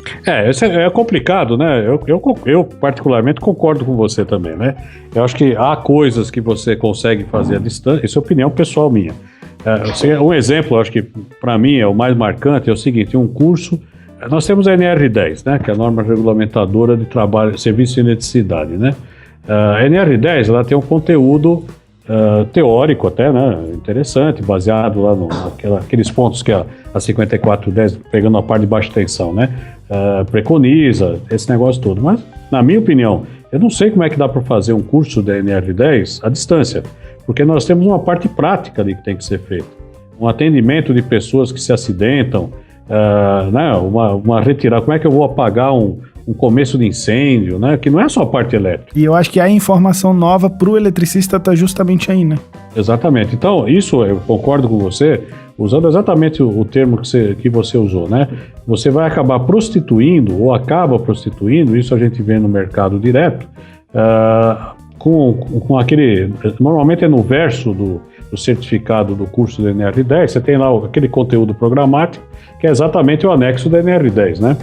Isso é complicado, né? Eu particularmente concordo com você também, né? Eu acho que há coisas que você consegue fazer à distância, isso é opinião pessoal minha. Um exemplo, acho que para mim é o mais marcante, é o seguinte, um curso, nós temos a NR10, né? Que é a norma regulamentadora de trabalho, serviço de eletricidade, né? A NR10, ela tem um conteúdo teórico até, né, interessante, baseado lá naqueles pontos que a 5410, pegando a parte de baixa tensão, né, preconiza, esse negócio todo. Mas, na minha opinião, eu não sei como é que dá para fazer um curso da NR10 à distância, Porque nós temos uma parte prática ali que tem que ser feita. Um atendimento de pessoas que se acidentam, né, uma retirada, como é que eu vou apagar um começo de incêndio, né, que não é só a parte elétrica. E eu acho que a informação nova para o eletricista está justamente aí, né? Exatamente. Então, isso eu concordo com você, usando exatamente o termo que você usou, né? Você vai acabar prostituindo, ou acaba prostituindo, isso a gente vê no mercado direto, com aquele... Normalmente é no verso do certificado do curso do NR10, você tem lá aquele conteúdo programático, que é exatamente o anexo do NR10, né?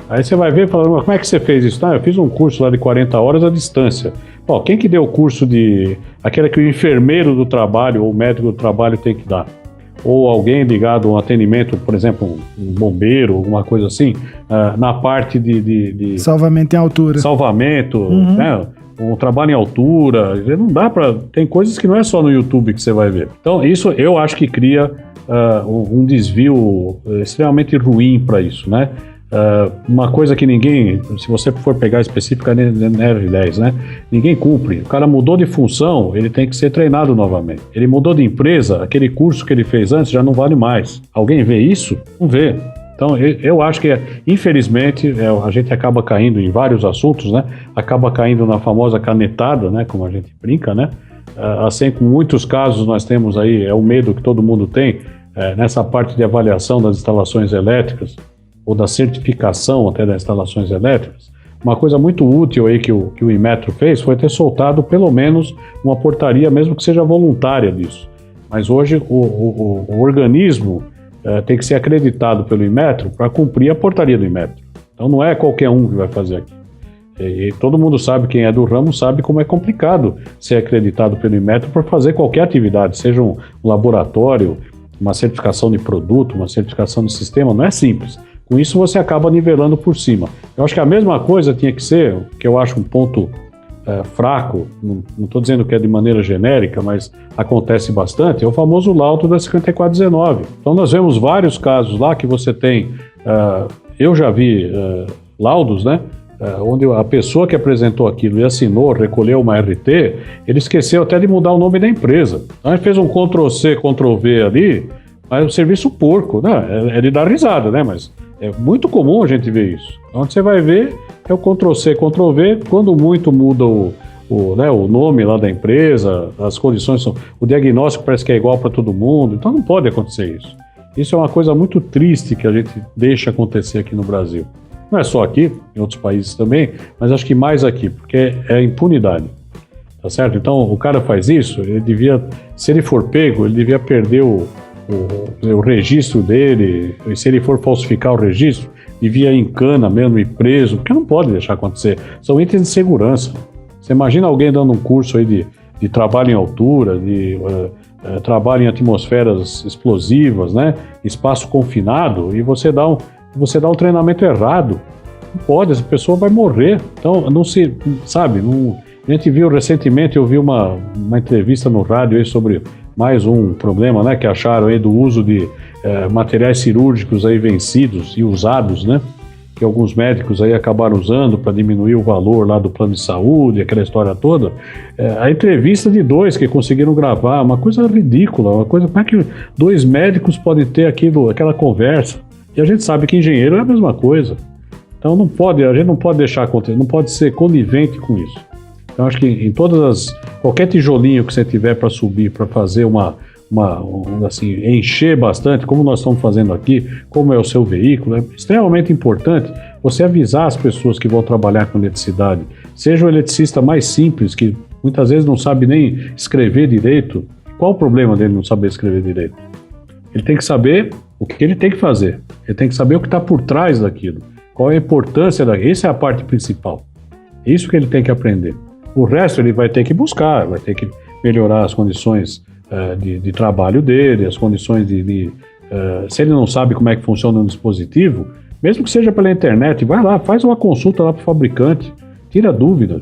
Aí você vai ver e fala, como é que você fez isso? Eu fiz um curso lá de 40 horas à distância. Pô, quem que deu o curso aquele que o enfermeiro do trabalho ou o médico do trabalho tem que dar? Ou alguém ligado a um atendimento, por exemplo, um bombeiro, alguma coisa assim, na parte de salvamento em altura. Salvamento, né? Um trabalho em altura, não dá para... Tem coisas que não é só no YouTube que você vai ver. Então, isso eu acho que cria um desvio extremamente ruim para isso, né? Uma coisa que ninguém, se você for pegar especificamente no NR10, né? Ninguém cumpre. O cara mudou de função, ele tem que ser treinado novamente. Ele mudou de empresa, aquele curso que ele fez antes já não vale mais. Alguém vê isso? Não vê. Então, eu acho que, infelizmente, a gente acaba caindo em vários assuntos, né? Acaba caindo na famosa canetada, né? Como a gente brinca, né? Assim, com muitos casos nós temos aí, é o medo que todo mundo tem, nessa parte de avaliação das instalações elétricas, ou da certificação até das instalações elétricas. Uma coisa muito útil aí que o Inmetro fez foi ter soltado pelo menos uma portaria, mesmo que seja voluntária disso. Mas hoje o organismo tem que ser acreditado pelo Inmetro para cumprir a portaria do Inmetro. Então não é qualquer um que vai fazer aqui. E todo mundo sabe, quem é do ramo sabe como é complicado ser acreditado pelo Inmetro para fazer qualquer atividade, seja um laboratório, uma certificação de produto, uma certificação de sistema, não é simples. Com isso você acaba nivelando por cima. Eu acho que a mesma coisa tinha que ser, que eu acho um ponto fraco, não estou dizendo que é de maneira genérica, mas acontece bastante, é o famoso laudo da 5419. Então nós vemos vários casos lá que você tem, eu já vi laudos, né, onde a pessoa que apresentou aquilo e assinou, recolheu uma RT, ele esqueceu até de mudar o nome da empresa. Então ele fez um Ctrl-C, Ctrl-V ali, mas o serviço porco, né, é de dar risada, né, mas é muito comum a gente ver isso. Onde você vai ver é o Ctrl-C, Ctrl-V, quando muito muda o nome lá da empresa, as condições são... O diagnóstico parece que é igual para todo mundo, então não pode acontecer isso. Isso é uma coisa muito triste que a gente deixa acontecer aqui no Brasil. Não é só aqui, em outros países também, mas acho que mais aqui, porque é impunidade. Tá certo? Então o cara faz isso, ele devia, se ele for pego, ele devia perder o registro dele, e se ele for falsificar o registro, devia ir em cana mesmo e preso, porque não pode deixar acontecer. São itens de segurança. Você imagina alguém dando um curso aí de trabalho em altura, de trabalho em atmosferas explosivas, né? Espaço confinado, e você dá um treinamento errado. Não pode, essa pessoa vai morrer. Então, não se, sabe, não, a gente viu recentemente, eu vi uma entrevista no rádio aí sobre mais um problema, né, que acharam aí do uso de materiais cirúrgicos aí vencidos e usados, né, que alguns médicos aí acabaram usando para diminuir o valor lá do plano de saúde, aquela história toda. A entrevista de dois que conseguiram gravar, uma coisa ridícula, uma coisa, como é que dois médicos podem ter aquela conversa? E a gente sabe que engenheiro é a mesma coisa. Então a gente não pode deixar acontecer, não pode ser conivente com isso. Então acho que em qualquer tijolinho que você tiver para subir, para fazer assim, encher bastante, como nós estamos fazendo aqui, como é o seu veículo, é extremamente importante você avisar as pessoas que vão trabalhar com eletricidade. Seja o eletricista mais simples, que muitas vezes não sabe nem escrever direito. Qual o problema dele não saber escrever direito? Ele tem que saber o que ele tem que fazer. Ele tem que saber o que está por trás daquilo. Qual é a importância daquilo. Essa é a parte principal. É isso que ele tem que aprender. O resto ele vai ter que buscar, vai ter que melhorar as condições de trabalho dele, as condições se ele não sabe como é que funciona um dispositivo, mesmo que seja pela internet, vai lá, faz uma consulta lá para o fabricante, tira dúvida.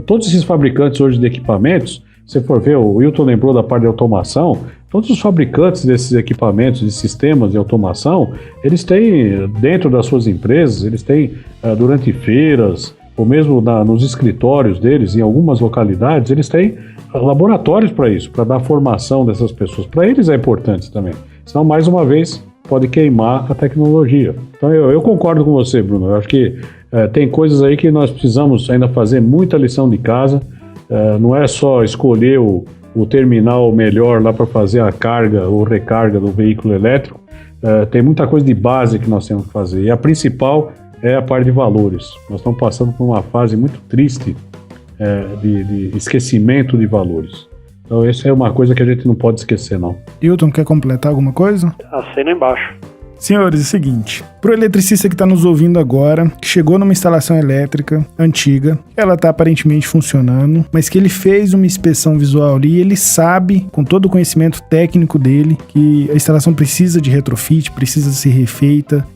Todos esses fabricantes hoje de equipamentos, se você for ver, o Wilton lembrou da parte de automação, todos os fabricantes desses equipamentos, de sistemas de automação, eles têm dentro das suas empresas, eles têm durante feiras, ou mesmo nos escritórios deles, em algumas localidades, eles têm laboratórios para isso, para dar formação dessas pessoas. Para eles é importante também, senão, mais uma vez, pode queimar a tecnologia. Então, eu concordo com você, Bruno. Eu acho que tem coisas aí que nós precisamos ainda fazer muita lição de casa. Não é só escolher o terminal melhor lá para fazer a carga ou recarga do veículo elétrico. Tem muita coisa de base que nós temos que fazer. E a principal é a parte de valores. Nós estamos passando por uma fase muito triste de esquecimento de valores. Então, essa é uma coisa que a gente não pode esquecer, não. Hilton, quer completar alguma coisa? Assina embaixo. Senhores, é o seguinte, para o eletricista que está nos ouvindo agora, que chegou numa instalação elétrica antiga, ela está aparentemente funcionando, mas que ele fez uma inspeção visual ali e ele sabe, com todo o conhecimento técnico dele, que a instalação precisa de retrofit, precisa ser refeita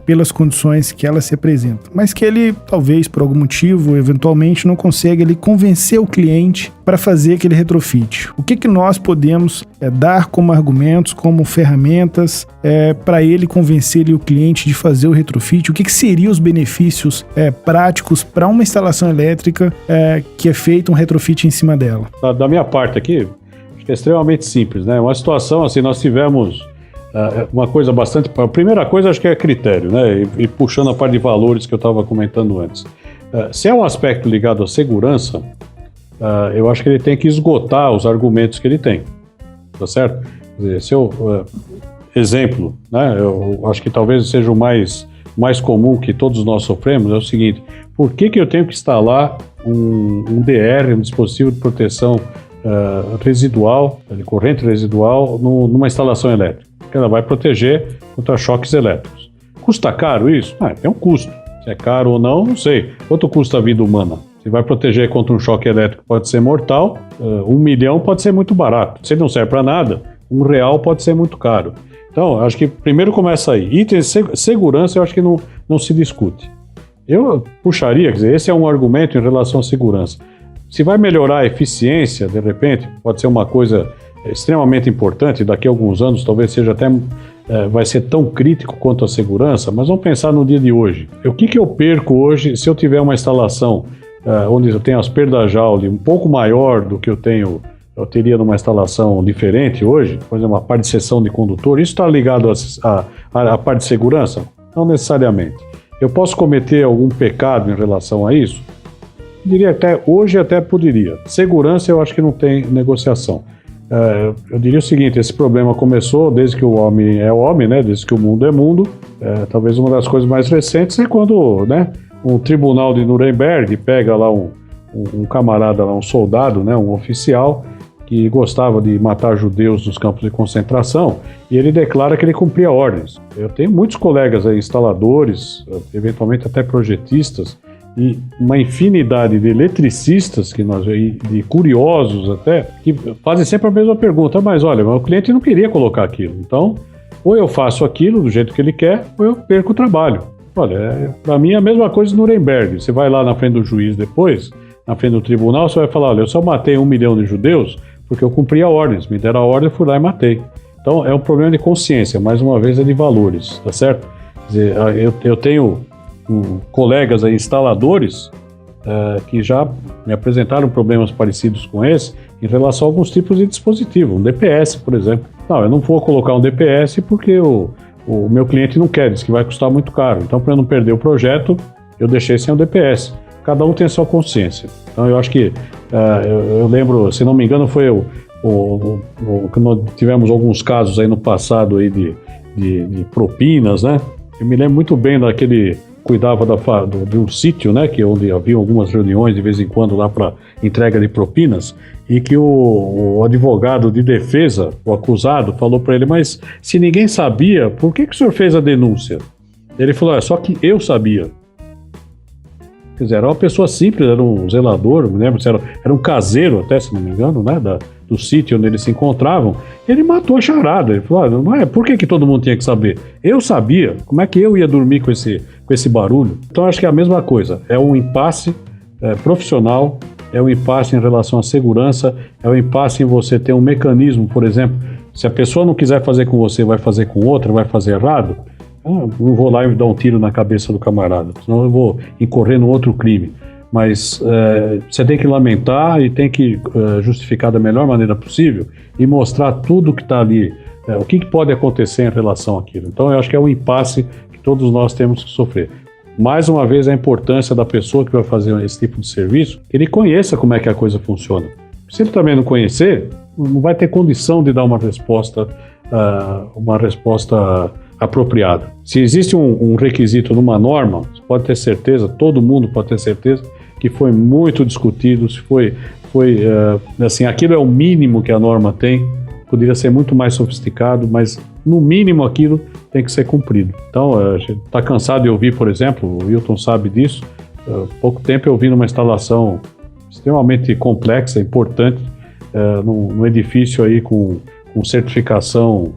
pelas condições que ela se apresenta, mas que ele, talvez por algum motivo, eventualmente não consegue ele convencer o cliente para fazer aquele retrofit. O que nós podemos dar como argumentos, como ferramentas para ele convencer o cliente de fazer o retrofit? O que seriam os benefícios práticos para uma instalação elétrica que é feito um retrofit em cima dela? Da minha parte aqui, acho que é extremamente simples, né? Uma situação assim, nós tivemos uma coisa bastante... A primeira coisa acho que é critério, né? E puxando a parte de valores que eu estava comentando antes. Se é um aspecto ligado à segurança, eu acho que ele tem que esgotar os argumentos que ele tem, tá certo? Quer dizer, exemplo, né? Eu acho que talvez seja o mais comum que todos nós sofremos, é o seguinte: por que eu tenho que instalar um DR, um dispositivo de proteção residual, de corrente residual, numa instalação elétrica? Porque ela vai proteger contra choques elétricos. Custa caro isso? Tem um custo. Se é caro ou não sei. Quanto custa a vida humana? Se vai proteger contra um choque elétrico, pode ser mortal. 1 milhão pode ser muito barato. Se ele não serve para nada, R$1 pode ser muito caro. Então, acho que primeiro começa aí. Item segurança, eu acho que não se discute. Eu puxaria, quer dizer, esse é um argumento em relação à segurança. Se vai melhorar a eficiência, de repente, pode ser uma coisa extremamente importante. Daqui a alguns anos, talvez seja até... vai ser tão crítico quanto a segurança, mas vamos pensar no dia de hoje. O que eu perco hoje se eu tiver uma instalação onde eu tenho as perdas Joule um pouco maior do que eu teria numa instalação diferente hoje, por exemplo, uma parte de seção de condutor? Isso está ligado à parte de segurança? Não necessariamente. Eu posso cometer algum pecado em relação a isso? Eu diria hoje até poderia. Segurança eu acho que não tem negociação. Eu diria o seguinte: esse problema começou desde que o homem é homem, né? Desde que o mundo é mundo. Talvez uma das coisas mais recentes é quando, né, um tribunal de Nuremberg pega lá um camarada, lá, um soldado, né, um oficial, que gostava de matar judeus nos campos de concentração, e ele declara que ele cumpria ordens. Eu tenho muitos colegas aí, instaladores, eventualmente até projetistas, e uma infinidade de eletricistas, de curiosos até, que fazem sempre a mesma pergunta: mas olha, o cliente não queria colocar aquilo, então ou eu faço aquilo do jeito que ele quer, ou eu perco o trabalho. Olha, para mim é a mesma coisa no Nuremberg. Você vai lá na frente do juiz depois, na frente do tribunal, você vai falar: olha, eu só matei 1 milhão de judeus porque eu cumpria ordens, me deram a ordem, eu fui lá e matei. Então é um problema de consciência, mais uma vez é de valores, tá certo? Quer dizer, eu tenho colegas aí, instaladores, que já me apresentaram problemas parecidos com esse em relação a alguns tipos de dispositivo, um DPS, por exemplo. Não, eu não vou colocar um DPS porque o meu cliente não quer, diz que vai custar muito caro. Então, para eu não perder o projeto, eu deixei sem o DPS. Cada um tem a sua consciência. Então, eu acho que, eu lembro, se não me engano, foi que nós tivemos alguns casos aí no passado aí de propinas, né? Eu me lembro muito bem daquele... cuidava de um sítio, né, onde havia algumas reuniões de vez em quando lá para entrega de propinas, e que o advogado de defesa, o acusado, falou para ele: mas se ninguém sabia, por que o senhor fez a denúncia? Ele falou: só que eu sabia. Quer dizer, era uma pessoa simples, era um zelador, me lembro, era um caseiro até, se não me engano, né, do sítio onde eles se encontravam. Ele matou a charada. Ele falou: não é, por que todo mundo tinha que saber? Eu sabia. Como é que eu ia dormir com esse barulho? Então acho que é a mesma coisa. É um impasse profissional, é um impasse em relação à segurança, é um impasse em você ter um mecanismo, por exemplo, se a pessoa não quiser fazer com você, vai fazer com outra, vai fazer errado. não vou lá e dar um tiro na cabeça do camarada, senão eu vou incorrer num outro crime. Mas você tem que lamentar e tem que justificar da melhor maneira possível e mostrar tudo que está ali, o que pode acontecer em relação àquilo. Então eu acho que é um impasse que todos nós temos que sofrer. Mais uma vez, a importância da pessoa que vai fazer esse tipo de serviço, que ele conheça como é que a coisa funciona. Se ele também não conhecer, não vai ter condição de dar uma resposta apropriada. Se existe um requisito numa norma, você pode ter certeza, todo mundo pode ter certeza, que foi muito discutido, se foi assim, aquilo é o mínimo que a norma tem, poderia ser muito mais sofisticado, mas no mínimo aquilo tem que ser cumprido. Então, a gente está cansado de ouvir, por exemplo, o Wilton sabe disso, há pouco tempo eu vi numa instalação extremamente complexa, importante, num edifício aí com certificação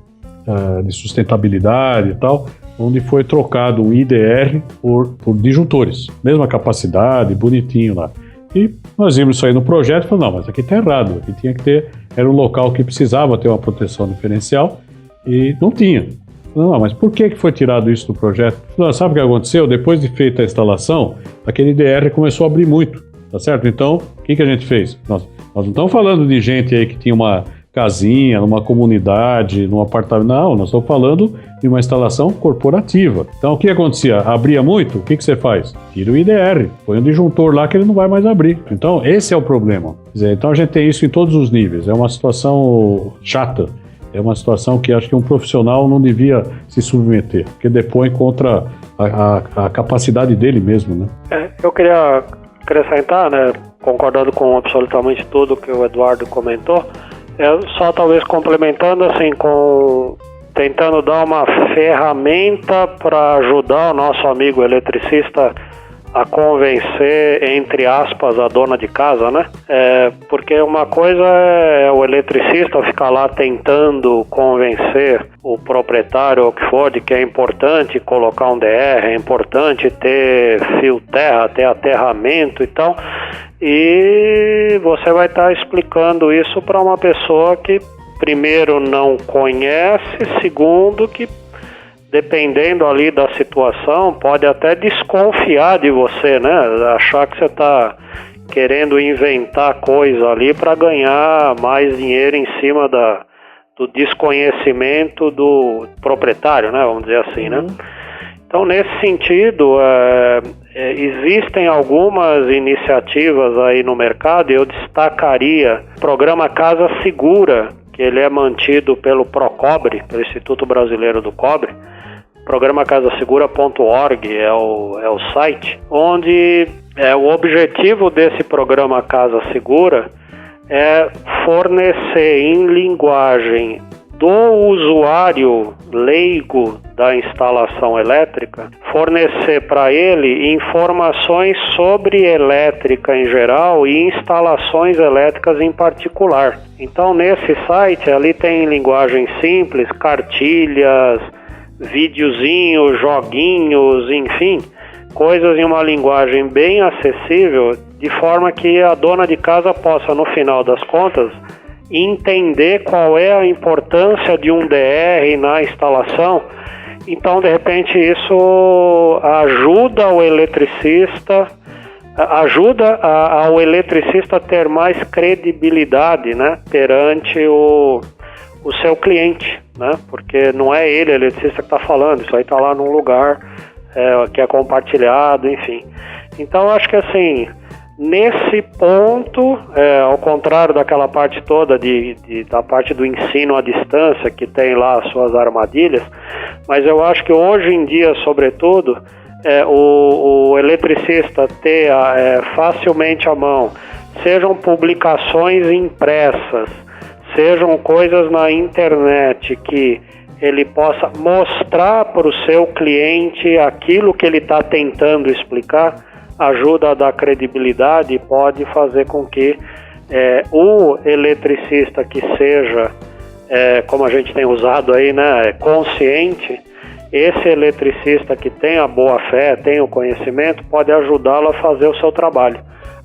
de sustentabilidade e tal, onde foi trocado um IDR por disjuntores, mesma capacidade, bonitinho lá. E nós vimos isso aí no projeto e falamos, não, mas aqui está errado, aqui tinha que ter, era um local que precisava ter uma proteção diferencial e não tinha. Não, mas por que foi tirado isso do projeto? Não, sabe o que aconteceu? Depois de feita a instalação, aquele IDR começou a abrir muito, tá certo? Então, o que a gente fez? Nós não estamos falando de gente aí que tinha uma casinha, numa comunidade, num apartamento. Não, nós estamos falando de uma instalação corporativa. Então, o que acontecia? Abria muito? O que você faz? Tira o IDR, põe um disjuntor lá que ele não vai mais abrir. Então, esse é o problema. Quer dizer, então, a gente tem isso em todos os níveis. É uma situação chata. É uma situação que acho que um profissional não devia se submeter, porque depõe contra a capacidade dele mesmo, né? Eu queria acrescentar, né, concordando com absolutamente tudo que o Eduardo comentou, só talvez complementando assim, tentando dar uma ferramenta para ajudar o nosso amigo eletricista a convencer, entre aspas, a dona de casa, né? Porque uma coisa é o eletricista ficar lá tentando convencer o proprietário ou o que for de que é importante colocar um DR, é importante ter fio terra, ter aterramento e tal. E você vai estar explicando isso para uma pessoa que, primeiro, não conhece, segundo, que dependendo ali da situação, pode até desconfiar de você, né? Achar que você está querendo inventar coisa ali para ganhar mais dinheiro em cima do desconhecimento do proprietário, né? Vamos dizer assim, né? Então, nesse sentido, existem algumas iniciativas aí no mercado, e eu destacaria o programa Casa Segura, que ele é mantido pelo Procobre, pelo Instituto Brasileiro do Cobre. Programa casasegura.org é o site, onde o objetivo desse programa Casa Segura é fornecer em linguagem do usuário leigo da instalação elétrica, fornecer para ele informações sobre elétrica em geral e instalações elétricas em particular. Então, nesse site, ali tem linguagem simples, cartilhas, videozinhos, joguinhos, enfim, coisas em uma linguagem bem acessível, de forma que a dona de casa possa, no final das contas, entender qual é a importância de um DR na instalação. Então, de repente, isso ajuda o eletricista, ao eletricista ter mais credibilidade, né, perante o seu cliente, né, porque não é ele, o eletricista, que está falando, isso aí está lá num lugar que é compartilhado, enfim. Então, acho que assim, nesse ponto, ao contrário daquela parte toda da parte do ensino à distância, que tem lá as suas armadilhas, mas eu acho que hoje em dia, sobretudo, o eletricista ter facilmente à mão, sejam publicações impressas, sejam coisas na internet que ele possa mostrar para o seu cliente aquilo que ele está tentando explicar, ajuda a dar credibilidade e pode fazer com que o eletricista que seja, como a gente tem usado aí, né, consciente, esse eletricista que tem a boa fé, tem o conhecimento, pode ajudá-lo a fazer o seu trabalho,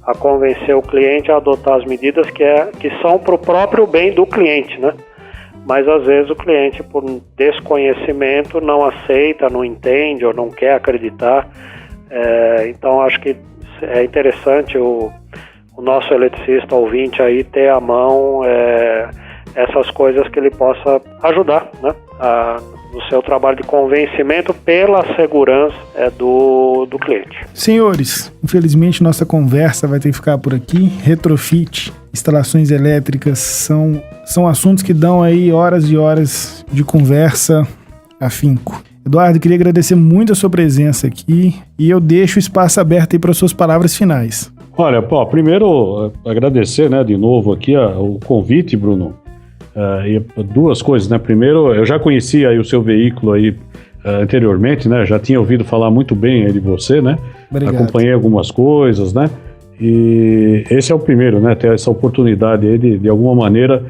a convencer o cliente a adotar as medidas que são para o próprio bem do cliente, né? mas às vezes o cliente, por desconhecimento, não aceita, não entende ou não quer acreditar. Então acho que é interessante o nosso eletricista ouvinte aí ter à mão essas coisas que ele possa ajudar, né, no seu trabalho de convencimento pela segurança do cliente. Senhores, infelizmente nossa conversa vai ter que ficar por aqui. Retrofit, instalações elétricas são assuntos que dão aí horas e horas de conversa afinco. Eduardo, queria agradecer muito a sua presença aqui e eu deixo o espaço aberto aí para suas palavras finais. Olha, primeiro agradecer, né, de novo aqui o convite, Bruno. E duas coisas, né? Primeiro, eu já conhecia aí o seu veículo aí anteriormente, né? Já tinha ouvido falar muito bem aí de você, né? Obrigado. Acompanhei algumas coisas, né? E esse é o primeiro, né? Ter essa oportunidade aí de alguma maneira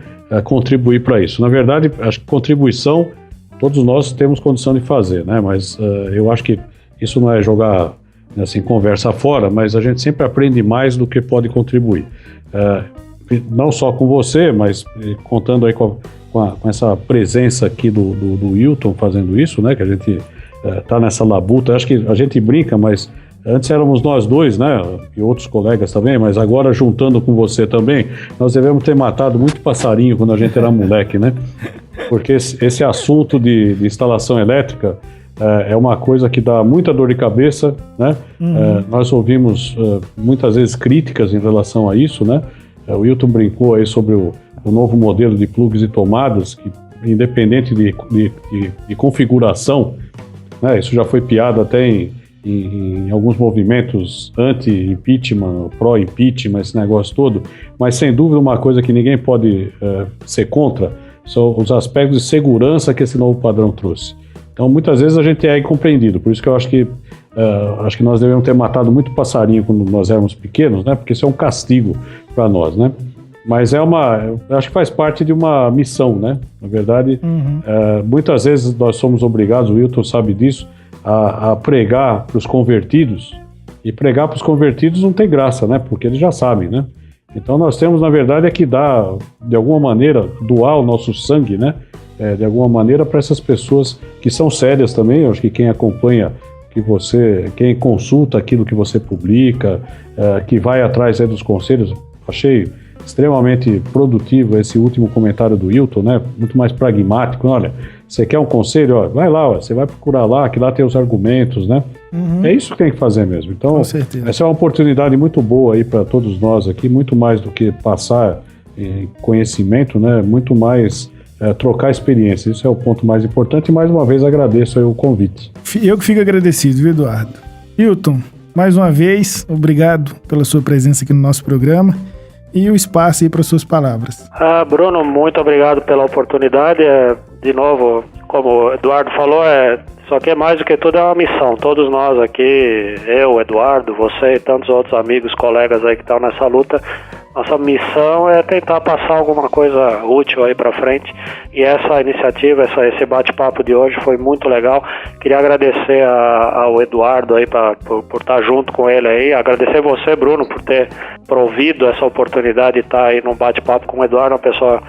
contribuir para isso. Na verdade, acho que contribuição todos nós temos condição de fazer, né? Mas eu acho que isso não é jogar assim, conversa fora, mas a gente sempre aprende mais do que pode contribuir. Não só com você, mas contando aí com essa presença aqui do Wilton fazendo isso, né? Que a gente tá nessa labuta. Acho que a gente brinca, mas antes éramos nós dois, né? E outros colegas também, mas agora juntando com você também, nós devemos ter matado muito passarinho quando a gente era moleque, né? Porque esse assunto de instalação elétrica é uma coisa que dá muita dor de cabeça, né? Nós ouvimos muitas vezes críticas em relação a isso, né? O Wilton brincou aí sobre o novo modelo de plugs e tomadas, que independente de configuração, né, isso já foi piada até em alguns movimentos anti-impeachment, pró-impeachment, esse negócio todo, mas sem dúvida uma coisa que ninguém pode ser contra são os aspectos de segurança que esse novo padrão trouxe. Então muitas vezes a gente é incompreendido, por isso que eu acho que nós devemos ter matado muito passarinho quando nós éramos pequenos, né? Porque isso é um castigo para nós, né? Mas eu acho que faz parte de uma missão, né? Na verdade, muitas vezes nós somos obrigados, o Wilton sabe disso, a pregar para os convertidos, e pregar para os convertidos não tem graça, né? Porque eles já sabem, né? Então nós temos, na verdade, que dar, de alguma maneira, doar o nosso sangue, né? De alguma maneira para essas pessoas que são sérias também. Eu acho que quem acompanha, quem consulta aquilo que você publica, que vai atrás aí dos conselhos, achei extremamente produtivo esse último comentário do Wilton, né? Muito mais pragmático. Olha, você quer um conselho? Vai lá, você vai procurar lá, que lá tem os argumentos, né? É isso que tem que fazer mesmo. Então, com certeza. Essa é uma oportunidade muito boa aí para todos nós aqui, muito mais do que passar conhecimento, né? Muito mais trocar experiência. Isso é o ponto mais importante e mais uma vez agradeço aí o convite. Eu que fico agradecido, viu, Eduardo? Wilton, mais uma vez, obrigado pela sua presença aqui no nosso programa e o espaço aí para suas palavras. Bruno, muito obrigado pela oportunidade. De novo, como o Eduardo falou, só que mais do que tudo é uma missão. Todos nós aqui, eu, Eduardo, você e tantos outros amigos, colegas aí que estão nessa luta, nossa missão é tentar passar alguma coisa útil aí para frente. E essa iniciativa, esse bate-papo de hoje foi muito legal. Queria agradecer ao Eduardo aí por estar junto com ele aí. Agradecer você, Bruno, por ter provido essa oportunidade de estar aí num bate-papo com o Eduardo, uma pessoa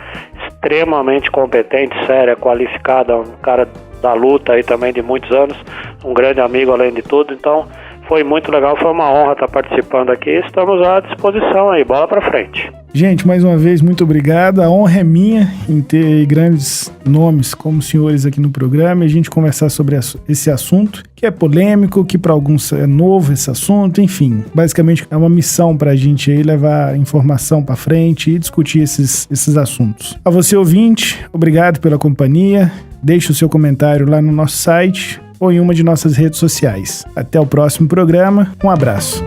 extremamente competente, séria, qualificada, um cara da luta aí também de muitos anos, um grande amigo além de tudo. Então foi muito legal, foi uma honra estar participando aqui. Estamos à disposição aí, bola pra frente. Gente, mais uma vez, muito obrigado. A honra é minha em ter grandes nomes como os senhores aqui no programa e a gente conversar sobre esse assunto, que é polêmico, que para alguns é novo esse assunto, enfim. Basicamente é uma missão pra gente aí levar informação pra frente e discutir esses assuntos. A você, ouvinte, obrigado pela companhia. Deixe o seu comentário lá no nosso site ou em uma de nossas redes sociais. Até o próximo programa. Um abraço.